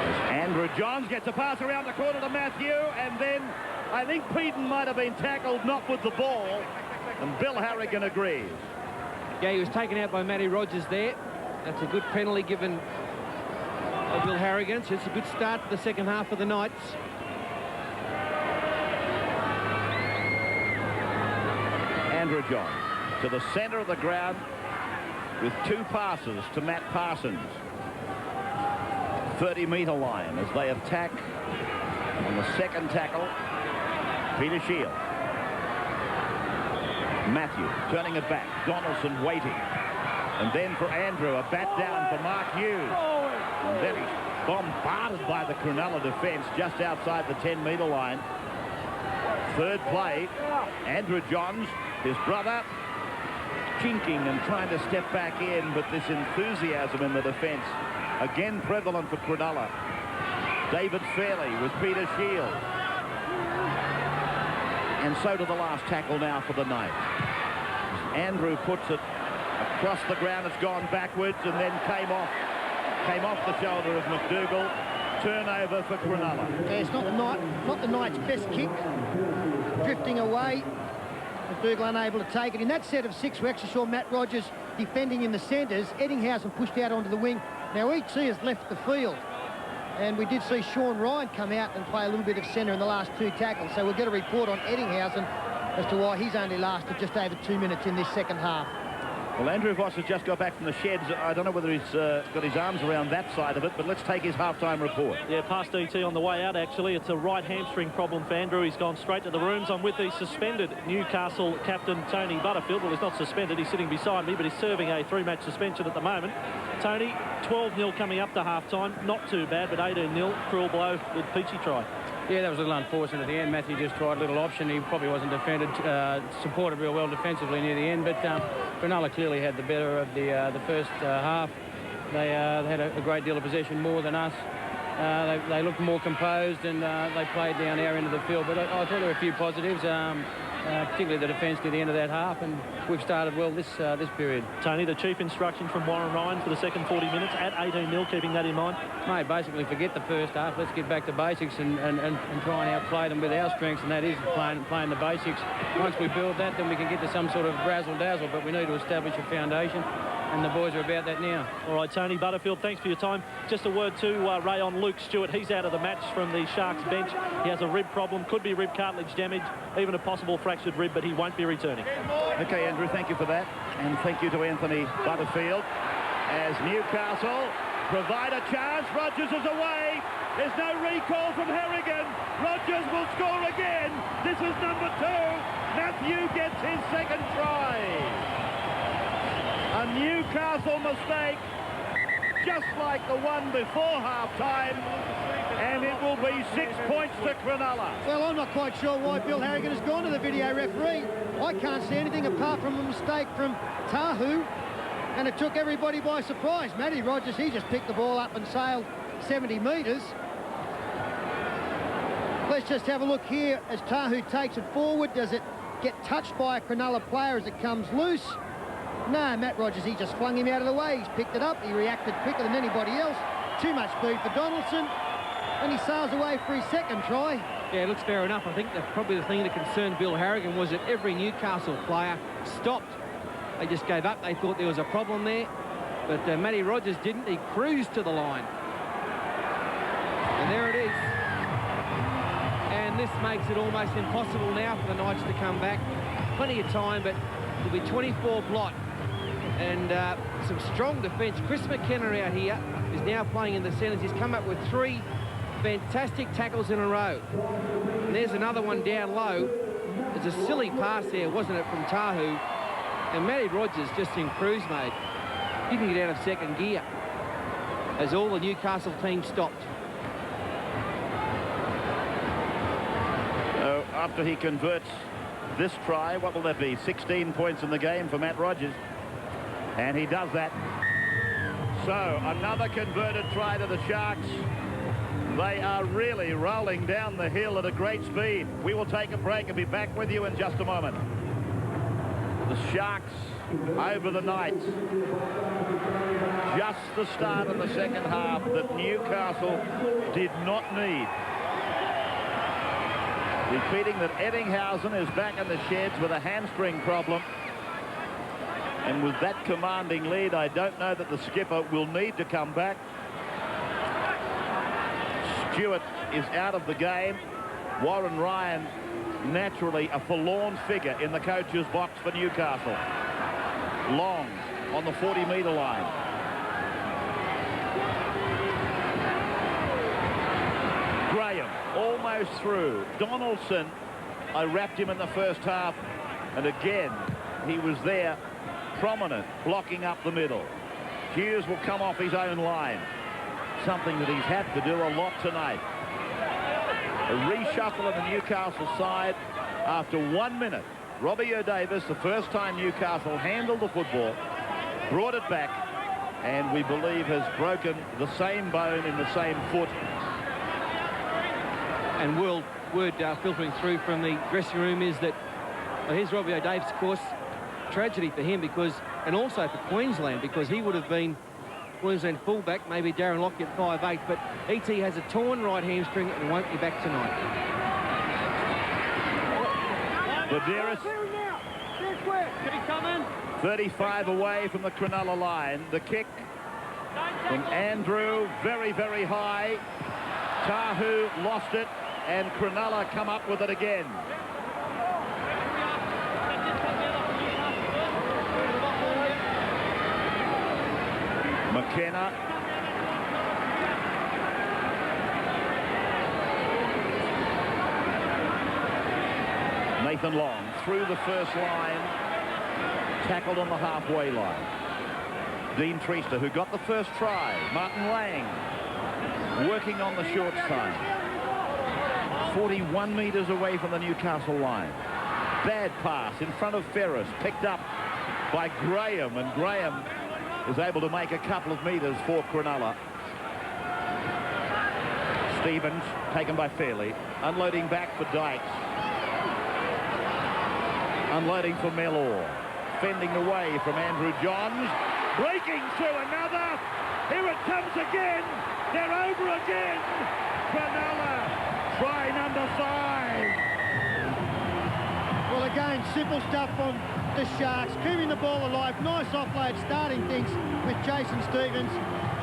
As Andrew Johns gets a pass around the corner to Matthew, and then I think Peden might have been tackled, not with the ball, and Bill Harrigan agrees. Yeah, he was taken out by Matty Rogers there. That's a good penalty given by Bill Harrigan. So it's a good start to the second half of the Knights. Andrew Johns to the centre of the ground with 2 passes to Matt Parsons. 30-metre line as they attack on the second tackle. Peter Shield. Matthew turning it back. Donaldson waiting. And then for Andrew, a bat down for Mark Hughes. And then he's bombarded by the Cronulla defence just outside the 10-metre line. Third play, Andrew Johns, his brother, chinking and trying to step back in, but this enthusiasm in the defence, again prevalent for Cronulla. David Fairley with Peter Shield. And so to the last tackle now for the Knights. Andrew puts it across the ground. It's gone backwards and then came off the shoulder of McDougall. Turnover for Cronulla. Yeah, it's not the Knights' best kick. Drifting away. McDougall unable to take it. In that set of 6, we actually saw Matt Rogers defending in the centres. Eddinghausen pushed out onto the wing. Now ET has left the field. And we did see Sean Ryan come out and play a little bit of centre in the last 2 tackles. So we'll get a report on Eddinghausen as to why he's only lasted just over 2 minutes in this second half. Well, Andrew Voss has just got back from the sheds. I don't know whether he's got his arms around that side of it, but let's take his halftime report. Yeah, past ET on the way out, actually. It's a right hamstring problem for Andrew. He's gone straight to the rooms. I'm with the suspended Newcastle captain, Tony Butterfield. Well, he's not suspended. He's sitting beside me, but he's serving a 3-match suspension at the moment. Tony, 12-0 coming up to halftime. Not too bad, but 18-0. Cruel blow with Peachy try. Yeah, that was a little unfortunate at the end. Matthew just tried a little option. He probably wasn't defended, supported real well defensively near the end, but Cronulla clearly had the better of the first half. They had a great deal of possession more than us. They looked more composed and they played down our end of the field, but I thought there were a few positives. Particularly the defence near the end of that half, and we've started well this period. Tony, the chief instruction from Warren Ryan for the second 40 minutes at 18-0, keeping that in mind? Mate, basically forget the first half. Let's get back to basics and try and outplay them with our strengths, and that is playing the basics. Once we build that, then we can get to some sort of razzle-dazzle, but we need to establish a foundation, and the boys are about that now. All right, Tony Butterfield, thanks for your time. Just a word to Ray on Luke Stewart. He's out of the match from the Sharks bench. He has a rib problem, could be rib cartilage damage, even a possible fractured rib, but he won't be returning. Okay, Andrew, thank you for that. And thank you to Anthony Butterfield. As Newcastle provide a chance, Rogers is away. There's no recall from Harrigan. Rogers will score again. This is number 2. Matthew gets his second try. A Newcastle mistake, just like the one before half-time, and it will be 6 points to Cronulla. Well, I'm not quite sure why Bill Harrigan has gone to the video referee. I can't see anything apart from a mistake from Tahu. And it took everybody by surprise. Matty Rogers, he just picked the ball up and sailed 70 metres. Let's just have a look here as Tahu takes it forward. Does it get touched by a Cronulla player as it comes loose? No, Matt Rogers, he just flung him out of the way. He's picked it up. He reacted quicker than anybody else. Too much speed for Donaldson. And he sails away for his second try. Yeah, it looks fair enough. I think that probably the thing that concerned Bill Harrigan was that every Newcastle player stopped. They just gave up. They thought there was a problem there. But Matty Rogers didn't. He cruised to the line. And there it is. And this makes it almost impossible now for the Knights to come back. Plenty of time, but it'll be 24 blot. And some strong defence. Chris McKenna out here is now playing in the centres. He's come up with 3 fantastic tackles in a row. And there's another one down low. There's a silly pass there, wasn't it, from Tahu? And Matty Rogers just in cruise mode. Didn't get out of second gear as all the Newcastle team stopped. So after he converts this try, what will that be? 16 points in the game for Matt Rogers. And he does that. So another converted try to the Sharks. They are really rolling down the hill at a great speed. We will take a break and be back with you in just a moment. The Sharks over the Knights. Just the start of the second half that Newcastle did not need. Repeating that Eddinghausen is back in the sheds with a hamstring problem. And with that commanding lead, I don't know that the skipper will need to come back. Stewart is out of the game. Warren Ryan, naturally a forlorn figure in the coach's box for Newcastle. Long on the 40-metre line. Graham almost through. Donaldson, I wrapped him in the first half, and again he was there, prominent, blocking up the middle. Hughes will come off his own line. Something that he's had to do a lot tonight. A reshuffle of the Newcastle side after 1 minute. Robbie O'Davis, the first time Newcastle handled the football, brought it back, and we believe has broken the same bone in the same foot. And word filtering through from the dressing room is that, well, here's Robbie O'Davis, of course. Tragedy for him because, and also for Queensland, because he would have been Queensland fullback, maybe Darren Lockyer at 5'8", but E.T. has a torn right hamstring and won't be back tonight. Ladouris, 35 away from the Cronulla line. The kick from Andrew, very, very high. Tahu lost it, and Cronulla come up with it again. McKenna. Nathan Long through the first line, tackled on the halfway line. Dean Treaster, who got the first try. Martin Lang working on the short side. 41 metres away from the Newcastle line. Bad pass in front of Ferris, picked up by Graham, and Graham is able to make a couple of metres for Cronulla. Stevens taken by Fairley, unloading back for Dykes, unloading for Mellor, fending away from Andrew Johns, breaking through another. Here it comes again. They're over again. Cronulla, try number 5. Well, again, simple stuff on the Sharks, keeping the ball alive. Nice offload, starting things with Jason Stevens.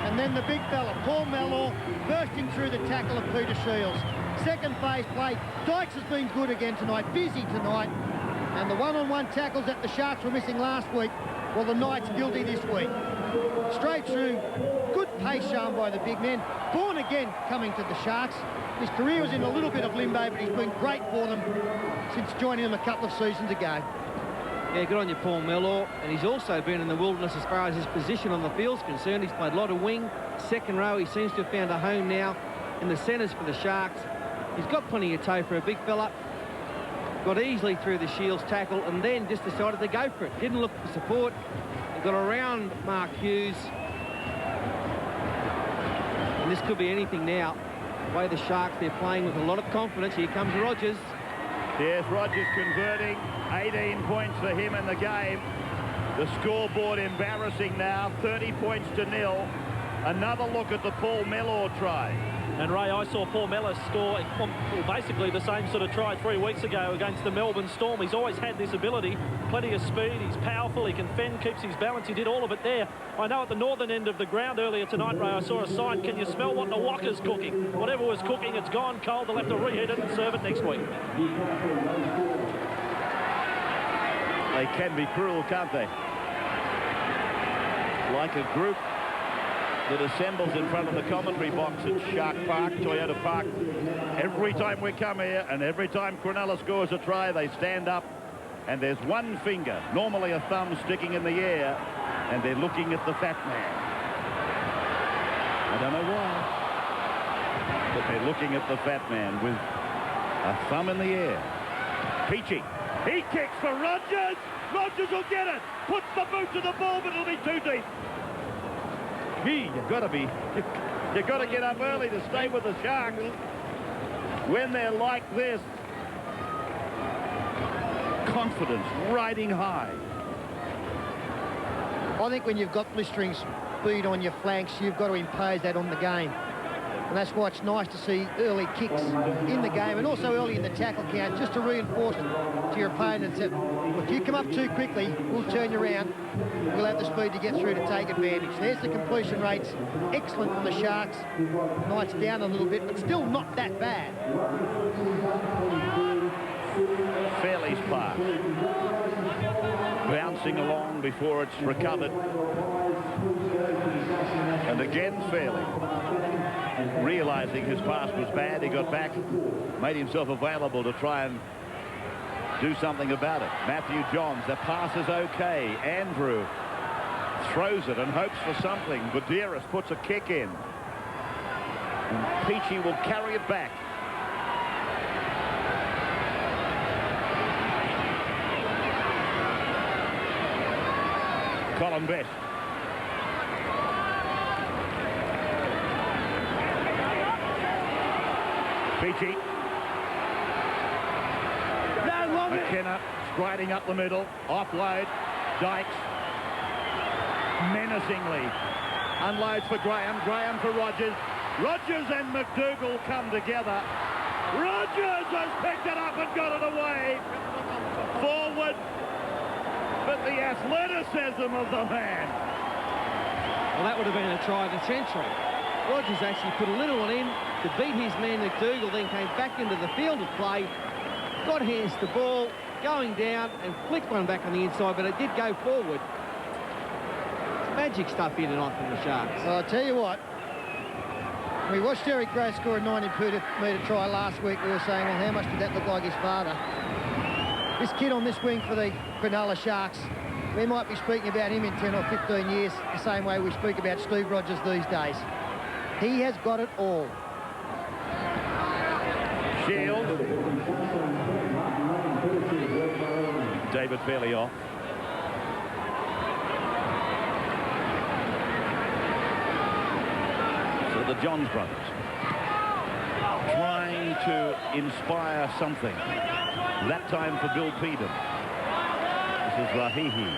And then the big fella, Paul Mellor, bursting through the tackle of Peter Shields. Second phase play. Dykes has been good again tonight, busy tonight. And the one-on-one tackles that the Sharks were missing last week, well, the Knights guilty this week. Straight through, good pace shown by the big men. Born again coming to the Sharks. His career was in a little bit of limbo, but he's been great for them since joining them a couple of seasons ago. Yeah, good on you, Paul Mellor. And he's also been in the wilderness as far as his position on the field's concerned. He's played a lot of wing, second row. He seems to have found a home now in the centres for the Sharks. He's got plenty of toe for a big fella. Got easily through the Shields tackle and then just decided to go for it. Didn't look for support. got around Mark Hughes. And this could be anything now. The way the Sharks, they're playing with a lot of confidence. Here comes Rogers. Yes, Rogers converting. 18 points for him in the game. The scoreboard embarrassing now. 30 points to 0. Another look at the Paul Mellor try. And Ray, I saw Paul Mellor score basically the same sort of try 3 weeks ago against the Melbourne Storm. He's always had this ability, plenty of speed, he's powerful, he can fend, keeps his balance, he did all of it there. I know at the northern end of the ground earlier tonight, Ray, I saw a sign, can you smell what Nawaka's cooking? Whatever was cooking, it's gone cold, they'll have to reheat it and serve it next week. They can be cruel, can't they? Like a group that assembles in front of the commentary box at Shark Park, Toyota Park. Every time we come here and every time Cronulla scores a try, they stand up and there's one finger, normally a thumb, sticking in the air, and they're looking at the fat man. I don't know why, but they're looking at the fat man with a thumb in the air. Peachy, he kicks for Rogers. Rogers will get it. Puts the boot to the ball, but it'll be too deep. You've got to get up early to stay with the Sharks when they're like this. Confidence riding high. I think when you've got blistering speed on your flanks, you've got to impose that on the game. And that's why it's nice to see early kicks in the game and also early in the tackle count, just to reinforce to your opponents that if you come up too quickly, we'll turn you around. We'll have the speed to get through to take advantage. There's the completion rates. Excellent from the Sharks. Knights down a little bit, but still not that bad. Fairley's pass. Bouncing along before it's recovered. And again, Fairley. Realising his pass was bad, he got back, made himself available to try and do something about it. Matthew Johns, the pass is okay. Andrew throws it and hopes for something. Buderis puts a kick in. And Peachy will carry it back. Colin Best. Peachy. McKenna striding up the middle. Offload. Dykes. Menacingly. Unloads for Graham. Graham for Rogers. Rogers and McDougall come together. Rogers has picked it up and got it away. Forward. But the athleticism of the man. Well, that would have been a try of the century. Rogers actually put a little one in to beat his man McDougall, then came back into the field of play, got hands to ball, going down and flicked one back on the inside, but it did go forward. Magic stuff here tonight from the Sharks. Well, I'll tell you what, we watched Eric Gray score a 90-metre try last week. We were saying, well, how much did that look like his father? This kid on this wing for the Cronulla Sharks, we might be speaking about him in 10 or 15 years the same way we speak about Steve Rogers these days. He has got it all. Shield. David Fairley off. So the Johns brothers trying to inspire something. That time for Bill Peden. This is Rahihi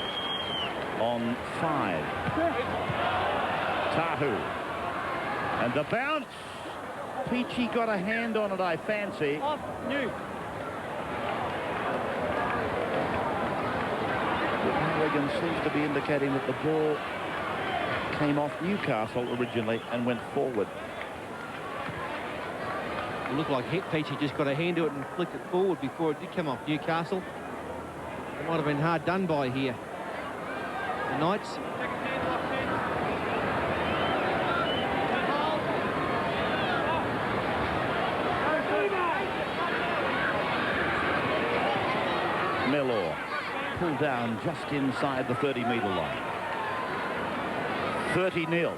on 5. Tahu. And the bounce. Peachy got a hand on it, I fancy. Off, New. Harrigan seems to be indicating that the ball came off Newcastle originally and went forward. It looked like Peachy just got a hand to it and flicked it forward before it did come off Newcastle. It might have been hard done by here. The Knights. Mellor pulled down just inside the 30-metre line. 30-0.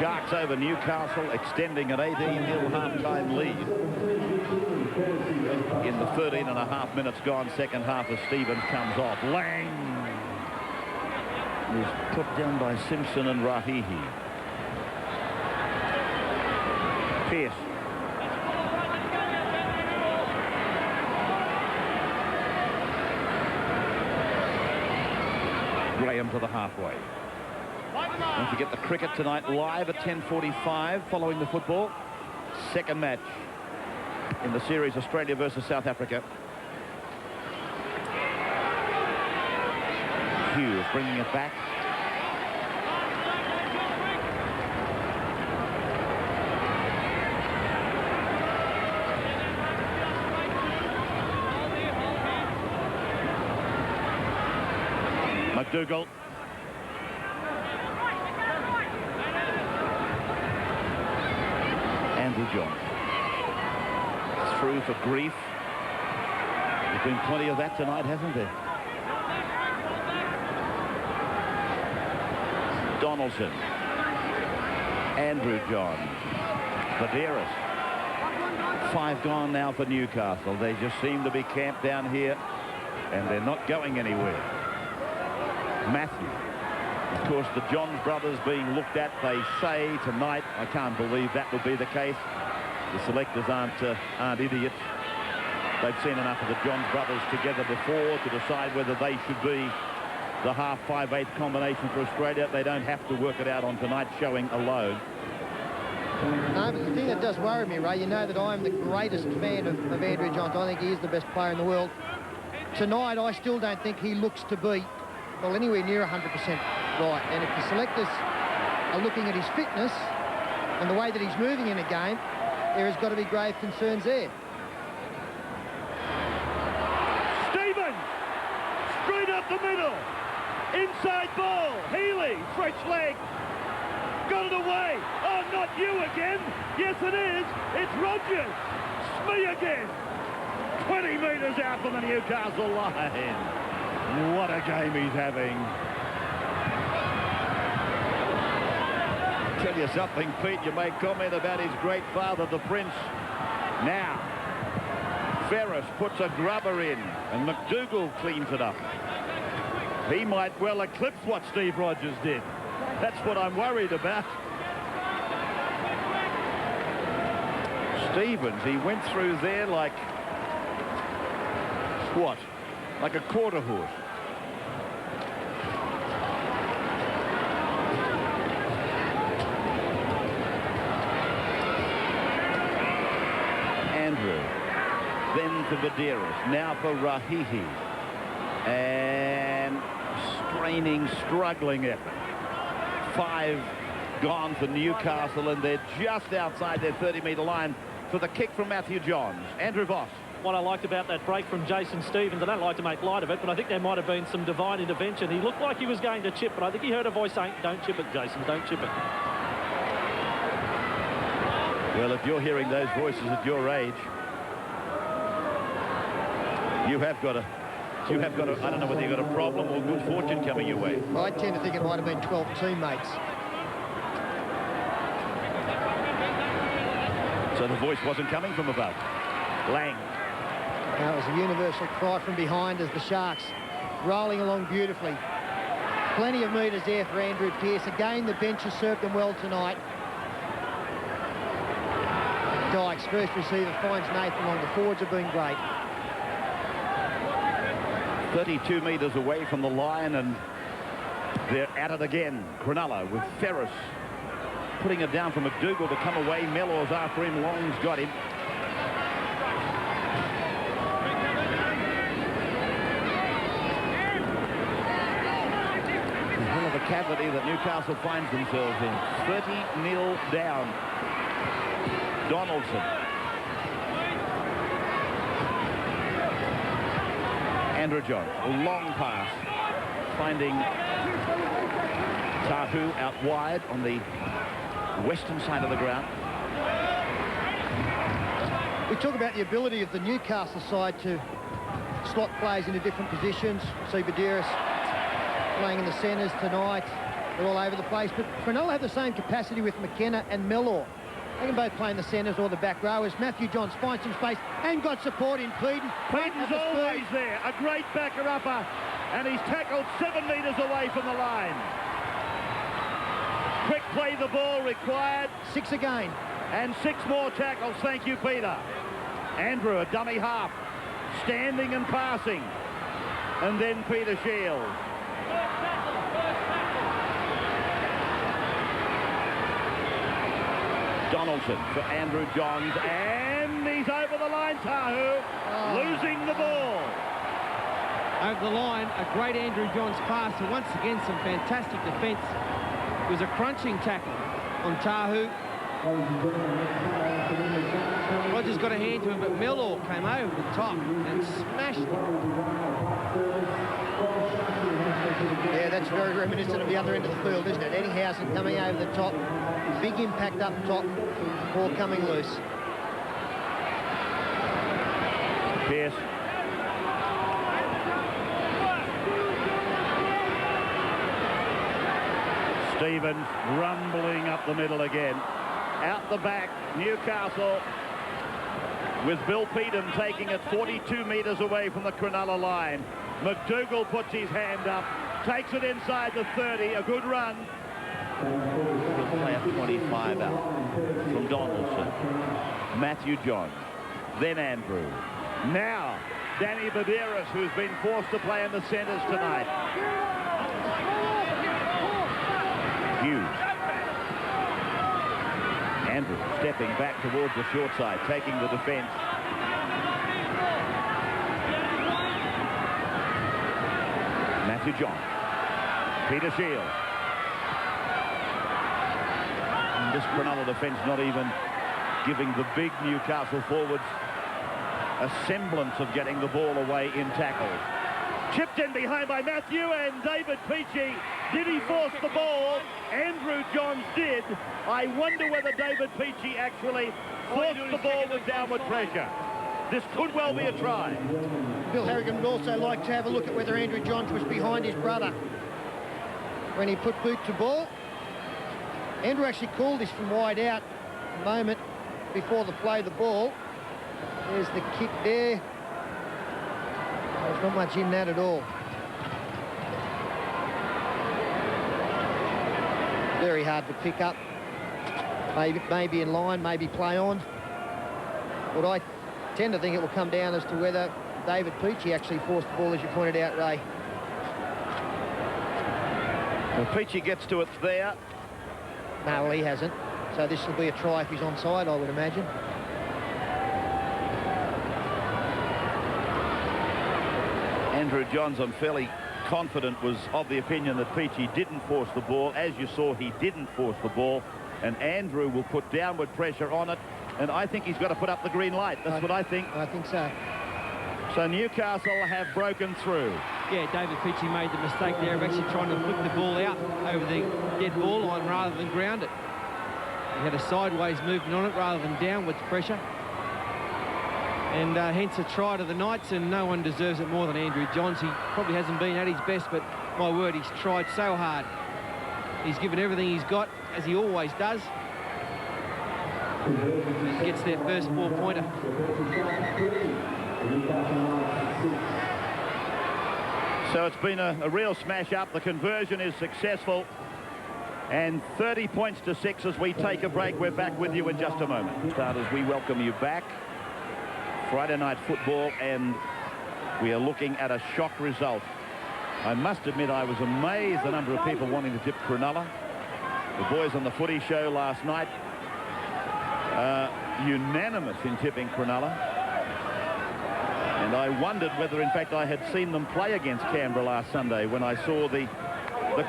Sharks over Newcastle, extending an 18-0 half-time lead. In the 13.5 minutes gone, second half as Stevens comes off. Lang was put down by Simpson and Rahihi. Pierce. Graham to the halfway. Don't forget the cricket tonight live at 10:45 following the football. Second match in the series, Australia versus South Africa. Hughes bringing it back. McDougall. Andrew John. Through for Grief. There's been plenty of that tonight, hasn't there? Donaldson. Andrew John. Vaderas. 5 gone now for Newcastle. They just seem to be camped down here, and they're not going anywhere. Matthew. Of course, the Johns brothers being looked at, they say tonight. I can't believe that would be the case. The selectors aren't idiots. They've seen enough of the Johns brothers together before to decide whether they should be the half 5/8 combination for Australia. They don't have to work it out on tonight's showing alone. No, but the thing that does worry me, Ray, you know that I'm the greatest fan of Andrew Johns. I think he is the best player in the world. Tonight, I still don't think he looks to be, well, anywhere near 100% right. And if the selectors are looking at his fitness and the way that he's moving in a game, there has got to be grave concerns there. Stevens! Straight up the middle! Inside ball! Healy! Fresh leg! Got it away! Oh, not you again! Yes, it is! It's Rogers! Smee again! 20 metres out from the Newcastle line. What a game he's having. Tell you something, Pete, you made comment about his great father, the Prince. Now, Ferris puts a grubber in, and McDougall cleans it up. He might well eclipse what Steve Rogers did. That's what I'm worried about. Stevens, he went through there like, what? Like a quarter horse. Andrew. Then to Vaderas. Now for Rahihi. And straining, struggling effort. 5 gone for Newcastle, and they're just outside their 30-metre line for the kick from Matthew Johns. Andrew Voss. What I liked about that break from Jason Stevens, I don't like to make light of it, but I think there might have been some divine intervention. He looked like he was going to chip, but I think he heard a voice saying, don't chip it, Jason, don't chip it. Well, if you're hearing those voices at your age, you have got a, I don't know whether you've got a problem or good fortune coming your way. I tend to think it might have been 12 teammates. So the voice wasn't coming from above. Lang. That was a universal cry from behind as the Sharks rolling along beautifully. Plenty of metres there for Andrew Pearce. Again, the bench has served them well tonight. Dykes, first receiver, finds Nathan Long. The forwards have been great. 32 metres away from the line, and they're at it again. Cronulla with Ferris putting it down for McDougall to come away. Mellors after him. Long's got him. A hell of a cavity that Newcastle finds themselves in. 30-0 down. Donaldson. Andrew Johns, a long pass, finding Tahu out wide on the western side of the ground. We talk about the ability of the Newcastle side to slot players into different positions. See Vaderas playing in the centres tonight. They're all over the place, but Cronulla have the same capacity with McKenna and Mellor. They can both play in the centres or the back row as Matthew Johns finds some space and got support in Peden. Peden's always there. A great backer-upper And he's tackled 7 metres away from the line. Quick play the ball required. 6 again. And 6 more tackles. Thank you, Peter. Andrew, a dummy half. Standing and passing. And then Peter Shields. Donaldson for Andrew Johns. And he's over the line, Tahu. Losing the ball. Over the line, a great Andrew Johns pass, and once again some fantastic defence. It was a crunching tackle on Tahu. Rogers got a hand to him, but Mellor came over the top and smashed him. Yeah, that's very reminiscent of the other end of the field, isn't it? Eddinghausen coming over the top. Big impact up top. Ball coming loose. Pierce. Stevens rumbling up the middle again. Out the back, Newcastle with Bill Peedham taking it 42 metres away from the Cronulla line. McDougall puts his hand up, takes it inside the 30, a good run. He'll play at 25 out from Donaldson. Matthew Johns, then Andrew. Now, Danny Baderas, who's been forced to play in the centres tonight. Hughes. Andrew stepping back towards the short side, taking the defence. Matthew Johns. Peter Shields. And this Cronulla defence not even giving the big Newcastle forwards a semblance of getting the ball away in tackles. Chipped in behind by Matthew and David Peachey. Did he force the ball? Andrew Johns did. I wonder whether David Peachey actually forced the ball with downward pressure. This could well be a try. Bill Harrigan would also like to have a look at whether Andrew Johns was behind his brother when he put boot to ball. Andrew actually called this from wide out a moment before the play the ball. There's the kick there. There's not much in that at all. Very hard to pick up. Maybe in line, maybe play on. But I tend to think it will come down as to whether David Peachey actually forced the ball, as you pointed out, Ray. Well, Peachey gets to it there. No, well, he hasn't. So this will be a try if he's onside, I would imagine. Andrew Johns, I'm fairly confident, was of the opinion that Peachey didn't force the ball. As you saw, he didn't force the ball, and Andrew will put downward pressure on it, and I think he's got to put up the green light. That's what I think. I think so. So Newcastle have broken through. Yeah, David Peachey made the mistake there of actually trying to flick the ball out over the dead ball line rather than ground it. He had a sideways movement on it rather than downwards pressure. And hence a try to the Knights, and no one deserves it more than Andrew Johns. He probably hasn't been at his best, but my word, he's tried so hard. He's given everything he's got, as he always does. He gets their first 4-pointer. So it's been a real smash up. The conversion is successful. And 30 points to 6 as we take a break. We're back with you in just a moment. Starters, we welcome you back. Friday night football, and we are looking at a shock result. I must admit I was amazed the number of people wanting to tip Cronulla. The boys on the footy show last night unanimous in tipping Cronulla. And I wondered whether in fact I had seen them play against Canberra last Sunday when I saw the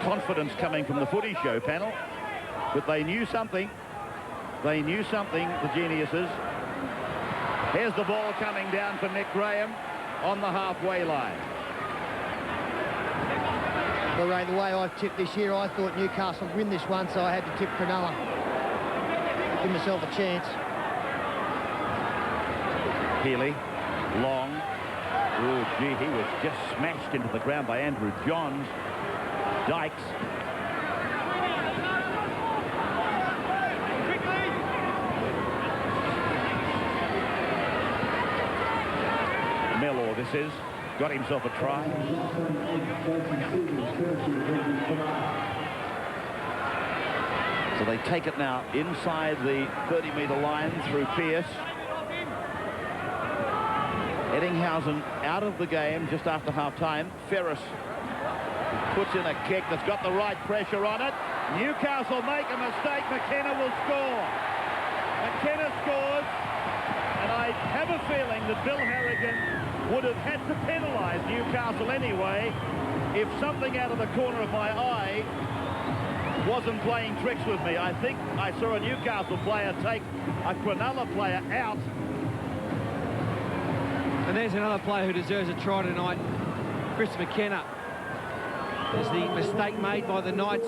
confidence coming from the footy show panel. But they knew something. They knew something, the geniuses. Here's the ball coming down for Nick Graham on the halfway line. Well, Ray, the way I've tipped this year, I thought Newcastle would win this one, so I had to tip Cronulla. Give myself a chance. Healy, long. Oh, gee, he was just smashed into the ground by Andrew Johns. Dykes. Mellor, this is. got himself a try. So they take it now inside the 30-metre line through Pearce. Eddinghausen out of the game just after half-time. Ferris puts in a kick that's got the right pressure on it. Newcastle make a mistake. McKenna will score. McKenna scores. And I have a feeling that Bill Harrigan would have had to penalise Newcastle anyway if something out of the corner of my eye wasn't playing tricks with me. I think I saw a Newcastle player take a Cronulla player out. And there's another player who deserves a try tonight, Chris McKenna. There's the mistake made by the Knights.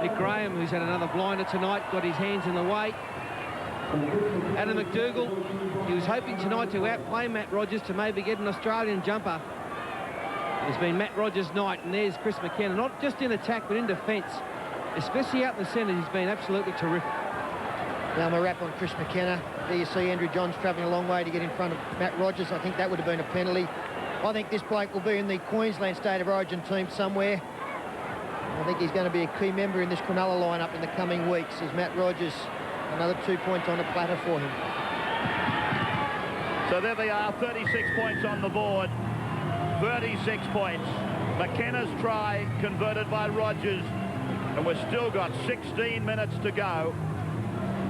Nick Graham, who's had another blinder tonight, got his hands in the way. Adam McDougall, he was hoping tonight to outplay Matt Rogers to maybe get an Australian jumper. It's been Matt Rogers' night, and there's Chris McKenna, not just in attack but in defence. Especially out in the centre, he's been absolutely terrific. Now my wrap on Chris McKenna. There you see Andrew Johns travelling a long way to get in front of Matt Rogers. I think that would have been a penalty. I think this bloke will be in the Queensland State of Origin team somewhere. I think he's going to be a key member in this Cronulla lineup in the coming weeks as Matt Rogers, another 2 points on the platter for him. So there they are, 36 points on the board. 36 points. McKenna's try converted by Rogers, and we've still got 16 minutes to go.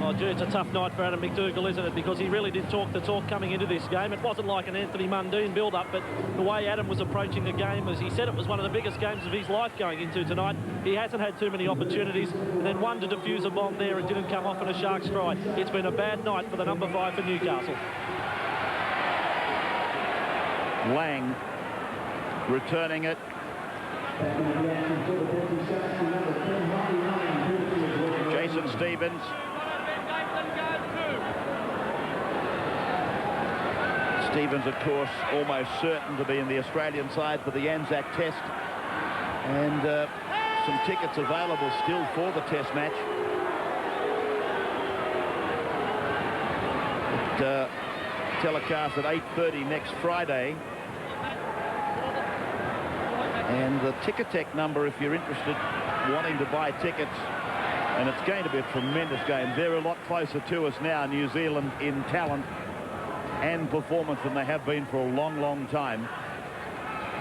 Oh, gee, it's a tough night for Adam McDougall, isn't it? Because he really did talk the talk coming into this game. It wasn't like an Anthony Mundine build-up, but the way Adam was approaching the game, as he said, it was one of the biggest games of his life going into tonight. He hasn't had too many opportunities, and then one to defuse a bomb there. It didn't come off in a Sharks try. It's been a bad night for the number 5 for Newcastle. Lang returning it. Jason Stevens. Stevens, of course, almost certain to be in the Australian side for the Anzac Test. And some tickets available still for the Test match. It, telecast at 8:30 next Friday. And the Ticketek number, if you're interested, wanting to buy tickets, and it's going to be a tremendous game. They're a lot closer to us now, New Zealand, in talent and performance than they have been for a long, long time.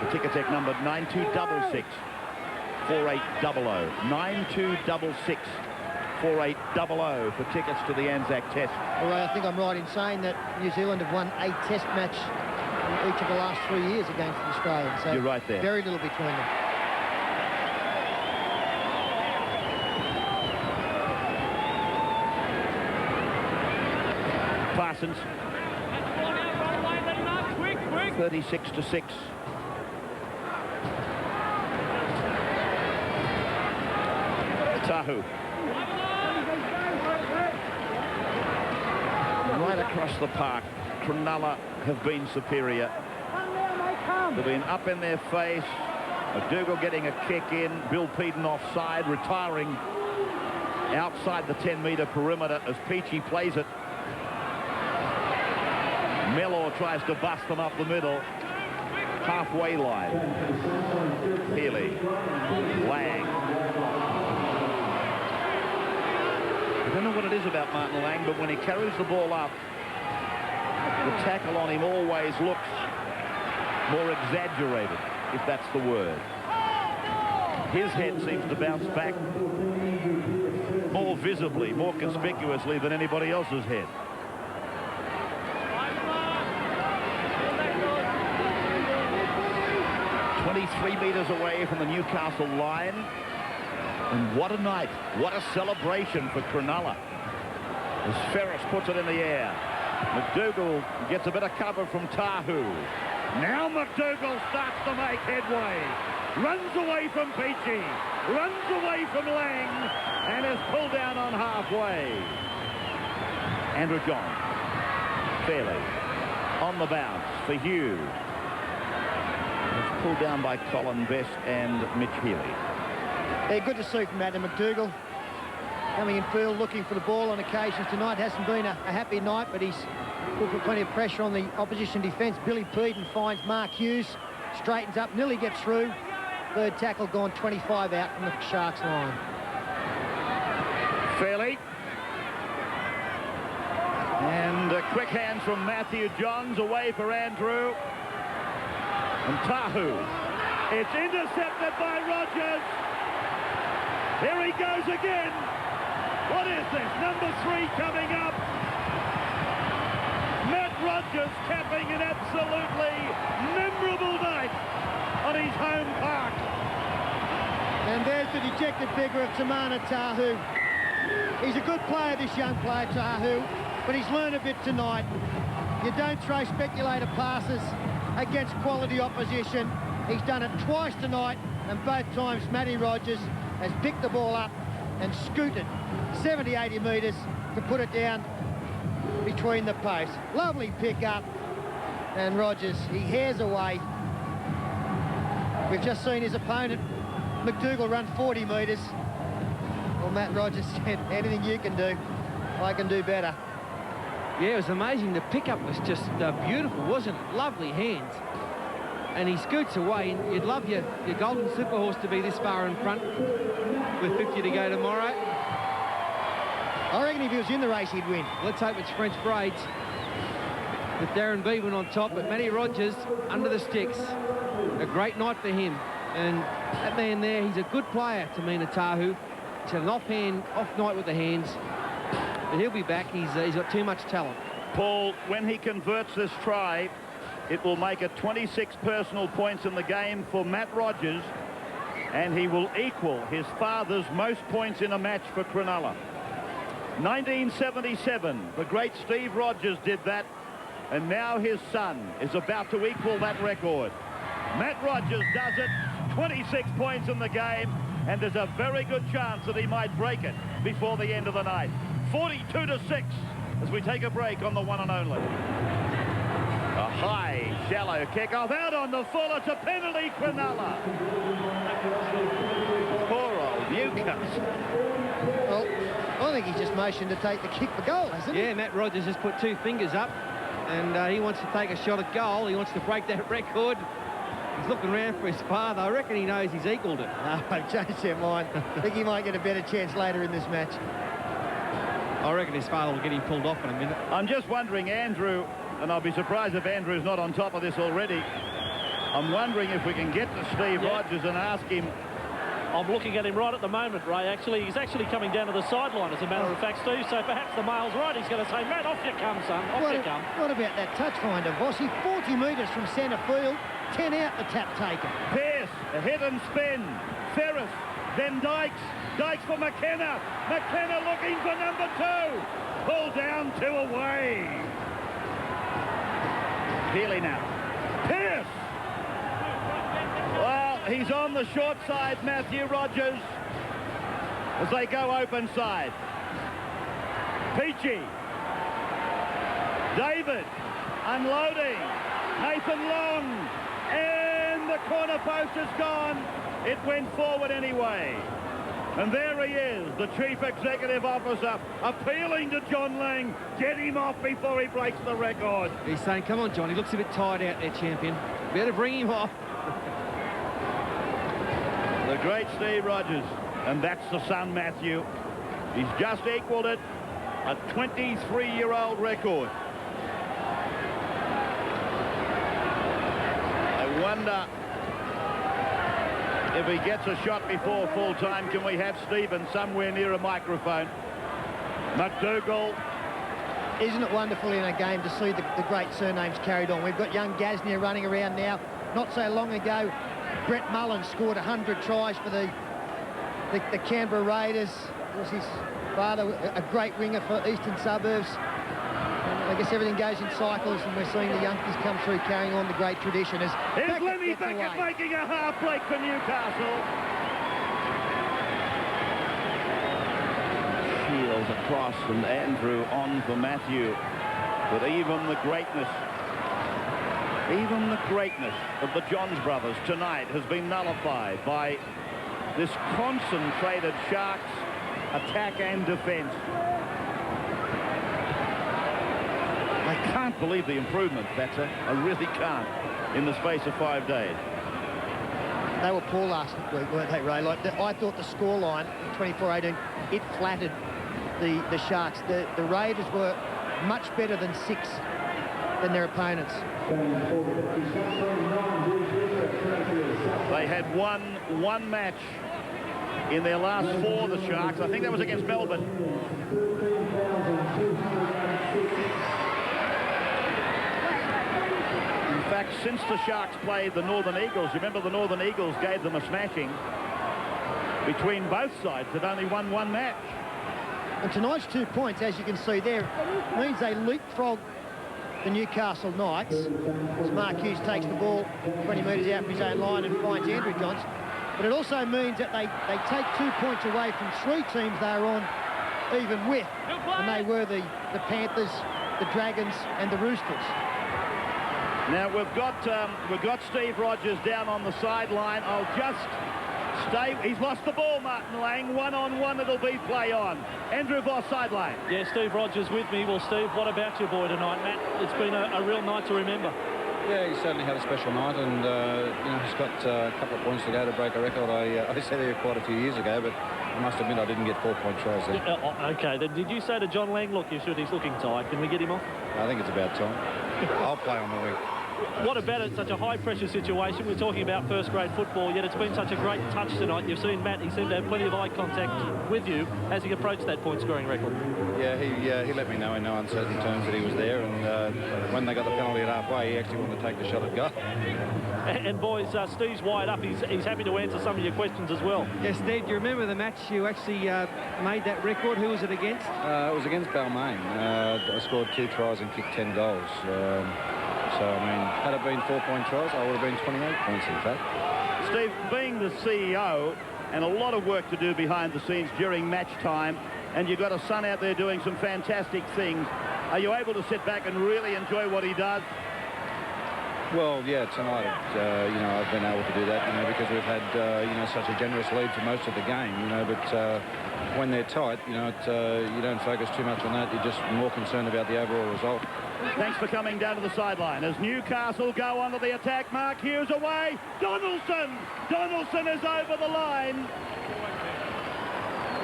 The Ticketek number 9266 4800. 9266 4800 for tickets to the Anzac Test. Well, I think I'm right in saying that New Zealand have won a Test match in each of the last 3 years against the Australians. So you're right there. Very little between them. Parsons. 36-6. Tahu. Right across the park, Cronulla have been superior. They've been up in their face. McDougall getting a kick in. Bill Peden offside, retiring outside the 10-metre perimeter as Peachy plays it. Mellor tries to bust them up the middle. Halfway line. Healy. Lang. I don't know what it is about Martin Lang, but when he carries the ball up, the tackle on him always looks more exaggerated, if that's the word. His head seems to bounce back more visibly, more conspicuously than anybody else's head. 23 metres away from the Newcastle line. And what a night. What a celebration for Cronulla. As Ferris puts it in the air. McDougall gets a bit of cover from Tahu. Now McDougall starts to make headway. Runs away from Peachy. Runs away from Lang. And is pulled down on halfway. Andrew John. Fairly. On the bounce for Hugh. It's pulled down by Colin Best and Mitch Healy. Yeah, good to see from Adam McDougall. Coming in field, looking for the ball on occasions tonight. Hasn't been a happy night, but he's Will put plenty of pressure on the opposition defence. Billy Peden finds Mark Hughes, straightens up, nearly gets through. Third tackle gone 25 out from the Sharks line. Fairley. And a quick hands from Matthew Johns away for Andrew. And Tahu. It's intercepted by Rogers. Here he goes again. What is this? Number 3 coming up. Matt Rogers capping an absolutely memorable night on his home park. And there's the dejected figure of Tamana Tahu. He's a good player, this young player, Tahu, but he's learned a bit tonight. You don't throw speculator passes against quality opposition. He's done it twice tonight, and both times Matty Rogers has picked the ball up and scooted 70, 80 metres to put it down between the posts. Lovely pick up, and Rogers, he hairs away. We've just seen his opponent, McDougall, run 40 metres. Well, Matt Rogers said, anything you can do, I can do better. Yeah, it was amazing. The pickup was just beautiful, wasn't it? Lovely hands. And he scoots away, and you'd love your golden super horse to be this far in front with 50 to go tomorrow. I reckon if he was in the race, he'd win. Let's hope it's French braids with Darren Bevan on top, but Matty Rogers under the sticks. A great night for him. And that man there, he's a good player, Tamina Tahu. He's had an off night with the hands. But he'll be back. He's got too much talent. Paul, when he converts this try, it will make it 26 personal points in the game for Matt Rogers, and he will equal his father's most points in a match for Cronulla. 1977, the great Steve Rogers did that, and now his son is about to equal that record. Matt Rogers does it, 26 points in the game, and there's a very good chance that he might break it before the end of the night. 42-6 as we take a break on the one and only. A high, shallow kick-off out on the full. It's a penalty, Cronulla. Poor old Newcastle. Well, I think he's just motioned to take the kick for goal, hasn't he? Yeah, Matt Rogers has put 2 fingers up, and he wants to take a shot at goal. He wants to break that record. He's looking around for his father. I reckon he knows he's equalled it. No, I've changed their mind. I think he might get a better chance later in this match. I reckon his father will get him pulled off in a minute. I'm just wondering, Andrew, and I'll be surprised if Andrew's not on top of this already. I'm wondering if we can get to Steve Rogers and ask him. I'm looking at him right at the moment, Ray. Actually, he's actually coming down to the sideline, as a matter of fact, Steve. So perhaps the male's right. He's going to say, Matt, off you come, son. Off you come. What about that touch finder, Vossi? 40 metres from centre field, 10 out the tap taken. Pearce, a hit and spin. Ferris, then Dykes. Dykes for McKenna. McKenna looking for number 2. Pull down 2 away. Healy now. Pearce. Well, he's on the short side, Matthew Rogers, as they go open side. Peachy. David unloading. Nathan Long. And the corner post is gone. It went forward anyway. And there he is, the Chief Executive Officer, appealing to John Lang. Get him off before he breaks the record. He's saying, come on, John, he looks a bit tired out there, champion. Better bring him off. The great Steve Rogers. And that's the son, Matthew. He's just equalled it. A 23-year-old record. I wonder if he gets a shot before full time. Can we have Stephen somewhere near a microphone? McDougall. Isn't it wonderful in a game to see the great surnames carried on? We've got young Gasnier running around now. Not so long ago, Brett Mullen scored 100 tries for the Canberra Raiders. It was his father, a great winger for Eastern Suburbs. I guess everything goes in cycles, and we're seeing the youngsters come through carrying on the great tradition. As Here's Lenny Beckett making a half break for Newcastle. Shields across and Andrew on for Matthew. But even the greatness of the Johns brothers tonight has been nullified by this concentrated Sharks attack and defence. They can't believe the improvement, Batser. I really can't, in the space of 5 days. They were poor last week, weren't they, Ray? Like, I thought the scoreline in 24-18, it flattered the Sharks. The Raiders were much better than 6 than their opponents. They had won one match in their last 4, the Sharks. I think that was against Melbourne. In fact, since the Sharks played the Northern Eagles, you remember the Northern Eagles gave them a smashing. Between both sides, they'd only won 1 match. And tonight's 2 points, as you can see there, means they leapfrog the Newcastle Knights. As Mark Hughes takes the ball 20 metres out from his own line and finds Andrew Johns. But it also means that they take 2 points away from 3 teams they are on even with. And they were the Panthers, the Dragons and the Roosters. Now we've got Steve Rogers down on the sideline. I'll just stay. He's lost the ball, Martin Lang. 1-on-1, it'll be play on. Andrew Voss, sideline. Yeah, Steve Rogers with me. Well, Steve, what about your boy tonight, Matt? It's been a real night to remember. Yeah, he certainly had a special night, and you know, he's got a couple of points to go to break a record. I said here quite a few years ago, but I must admit I didn't get 4-point tries there. Okay, then did you say to John Lang, look, he's looking tired, can we get him off? I think it's about time. I'll play on the wing. What about it? Such a high-pressure situation. We're talking about first-grade football, yet it's been such a great touch tonight. You've seen Matt, he seemed to have plenty of eye contact with you as he approached that point-scoring record. Yeah, he let me know in no uncertain terms that he was there, and when they got the penalty at halfway, he actually wanted to take the shot at goal. And boys, Steve's wired up. He's happy to answer some of your questions as well. Yeah, Steve, do you remember the match you actually made that record? Who was it against? It was against Balmain. I scored 2 tries and kicked 10 goals. So, I mean, had it been 4-point tries, I would have been 28 points, in fact. Steve, being the CEO and a lot of work to do behind the scenes during match time, and you've got a son out there doing some fantastic things, are you able to sit back and really enjoy what he does? Well, yeah, tonight, you know, I've been able to do that, you know, because we've had, you know, such a generous lead for most of the game, you know, but when they're tight, you know, you don't focus too much on that. You're just more concerned about the overall result. Thanks for coming down to the sideline. As Newcastle go onto the attack, Mark Hughes away. Donaldson is over the line.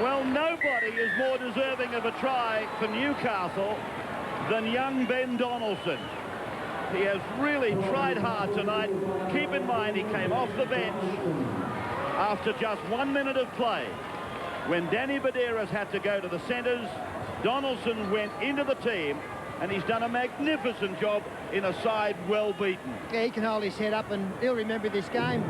Well, nobody is more deserving of a try for Newcastle than young Ben Donaldson. He has really tried hard tonight. Keep in mind, he came off the bench after just 1 minute of play. When Danny Badeiras had to go to the centres, Donaldson went into the team, and he's done a magnificent job in a side well beaten. Yeah, he can hold his head up, and he'll remember this game.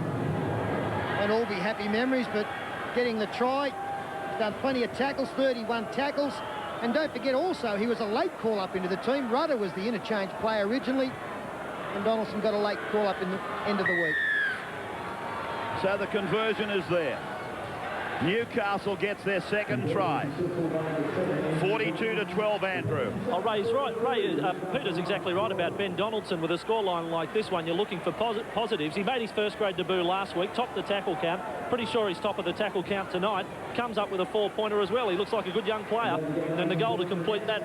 Won't all be happy memories, but getting the try, he's done plenty of tackles, 31 tackles. And don't forget also, he was a late call-up into the team. Rudder was the interchange player originally, and Donaldson got a late call-up in the end of the week. So the conversion is there. Newcastle gets their second try. 42-12, Andrew. Oh, Ray's right. Peter's exactly right about Ben Donaldson. With a scoreline like this one, you're looking for positives. He made his first-grade debut last week, topped the tackle count. Pretty sure he's top of the tackle count tonight. Comes up with a 4-pointer as well. He looks like a good young player. And the goal to complete that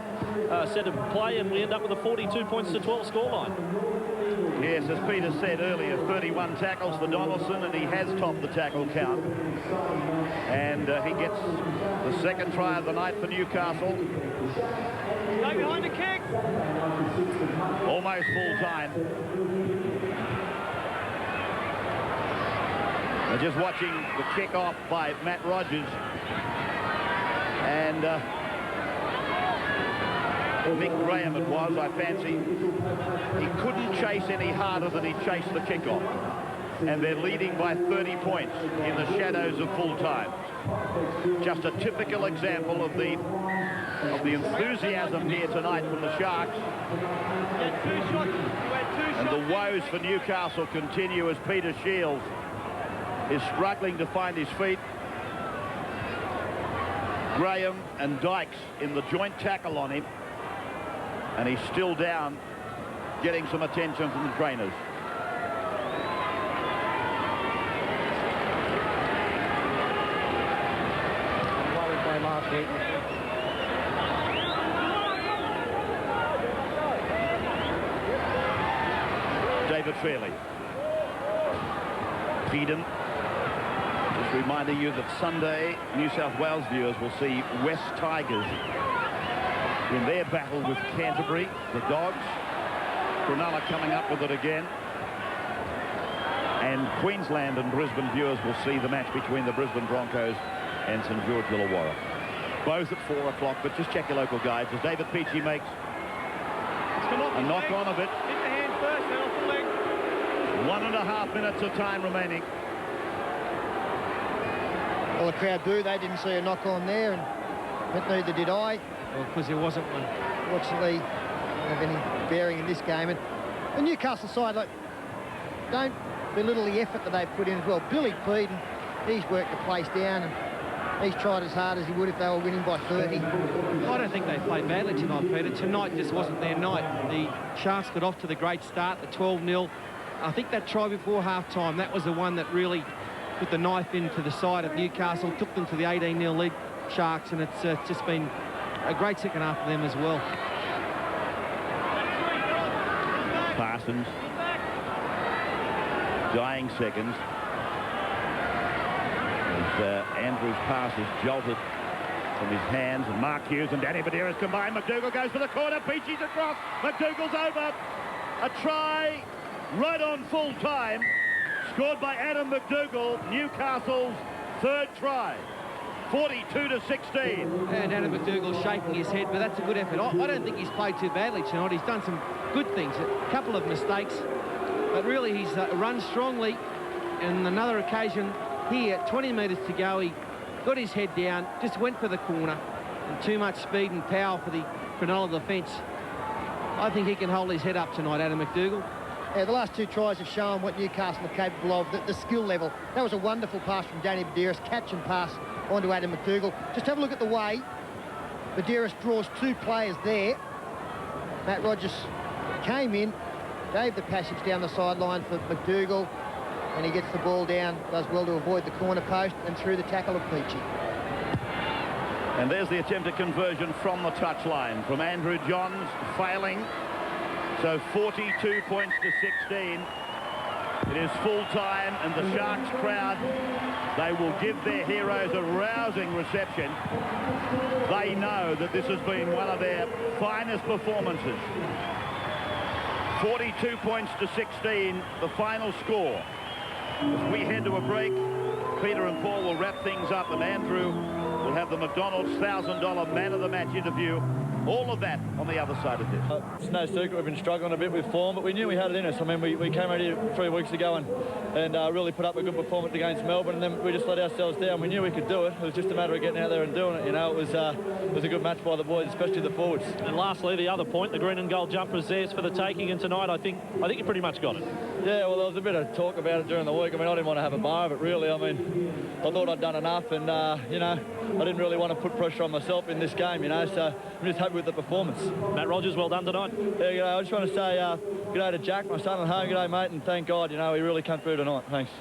set of play, and we end up with a 42 points to 12 scoreline. Yes, as Peter said earlier, 31 tackles for Donaldson, and he has topped the tackle count. And he gets the second try of the night for Newcastle. Stay behind the kick. Almost full time. We're just watching the kick off by Matt Rogers. And Mick Graham it was, I fancy. He couldn't chase any harder than he chased the kickoff. And they're leading by 30 points in the shadows of full time. Just a typical example of the enthusiasm here tonight from the Sharks. And the woes for Newcastle continue as Peter Shields is struggling to find his feet. Graham and Dykes in the joint tackle on him. And he's still down, getting some attention from the trainers. fairly. Eden. Just reminding you that Sunday, New South Wales viewers will see West Tigers in their battle with Canterbury, the Dogs. Cronulla coming up with it again. And Queensland and Brisbane viewers will see the match between the Brisbane Broncos and St George Illawarra. Both at 4 o'clock, but just check your local guides as David Peachey makes a knock on of it. Hit the hand first, then off the leg. 1.5 minutes of time remaining. Well, the crowd boo. They didn't see a knock on there, but neither did I. Well, because there wasn't one. Fortunately, don't have any bearing in this game. And the Newcastle side, like, don't belittle the effort that they've put in as well. Billy Peden, he's worked the place down, and he's tried as hard as he would if they were winning by 30. I don't think they played badly tonight, Peter. Tonight just wasn't their night. The Sharks got off to the great start, the 12-0. I think that try before half-time, that was the one that really put the knife into the side of Newcastle, took them to the 18-0 lead, Sharks, and it's just been a great second half for them as well. Parsons. Dying seconds. As Andrews' pass is jolted from his hands, and Mark Hughes and Danny Badira's combined. McDougall goes for the corner. Peachey's across. McDougall's over. A try right on full time. Scored by Adam McDougall, Newcastle's third try. 42-16. And Adam McDougall shaking his head, but that's a good effort. I don't think he's played too badly tonight. He's done some good things, a couple of mistakes, but really he's run strongly. And another occasion here, 20 metres to go, he got his head down, just went for the corner, and too much speed and power for the Cronulla defence. I think he can hold his head up tonight, Adam McDougall. Yeah, the last two tries have shown what Newcastle are capable of, the skill level. That was a wonderful pass from Danny Badiris, catch and pass onto Adam McDougall. Just have a look at the way Badiris draws two players there. Matt Rogers came in, gave the passage down the sideline for McDougall, and he gets the ball down, does well to avoid the corner post and through the tackle of Peachey. And there's the attempted conversion from the touchline from Andrew Johns, failing. So 42 points to 16. It is full time, and the Sharks crowd, they will give their heroes a rousing reception. They know that this has been one of their finest performances. 42 points to 16, the final score. As we head to a break, Peter and Paul will wrap things up, and Andrew will have the McDonald's $1,000 Man of the Match interview. All of that on the other side of this. It's no secret we've been struggling a bit with form, but we knew we had it in us. I mean, we came out here 3 weeks ago and really put up a good performance against Melbourne, and then we just let ourselves down. We knew we could do it. It was just a matter of getting out there and doing it. You know, it was a good match by the boys, especially the forwards. And lastly, the other point, the green and gold jumper is theirs for the taking, and tonight I think you pretty much got it. Yeah, well, there was a bit of talk about it during the week. I mean, I didn't want to have a bar of it, really. I mean, I thought I'd done enough, and, you know, I didn't really want to put pressure on myself in this game, you know, so I'm just happy with the performance. Matt Rogers, well done tonight. Yeah, you know, I just want to say good day to Jack, my son at home. Good day, mate, and thank God, you know, he really came through tonight. Thanks.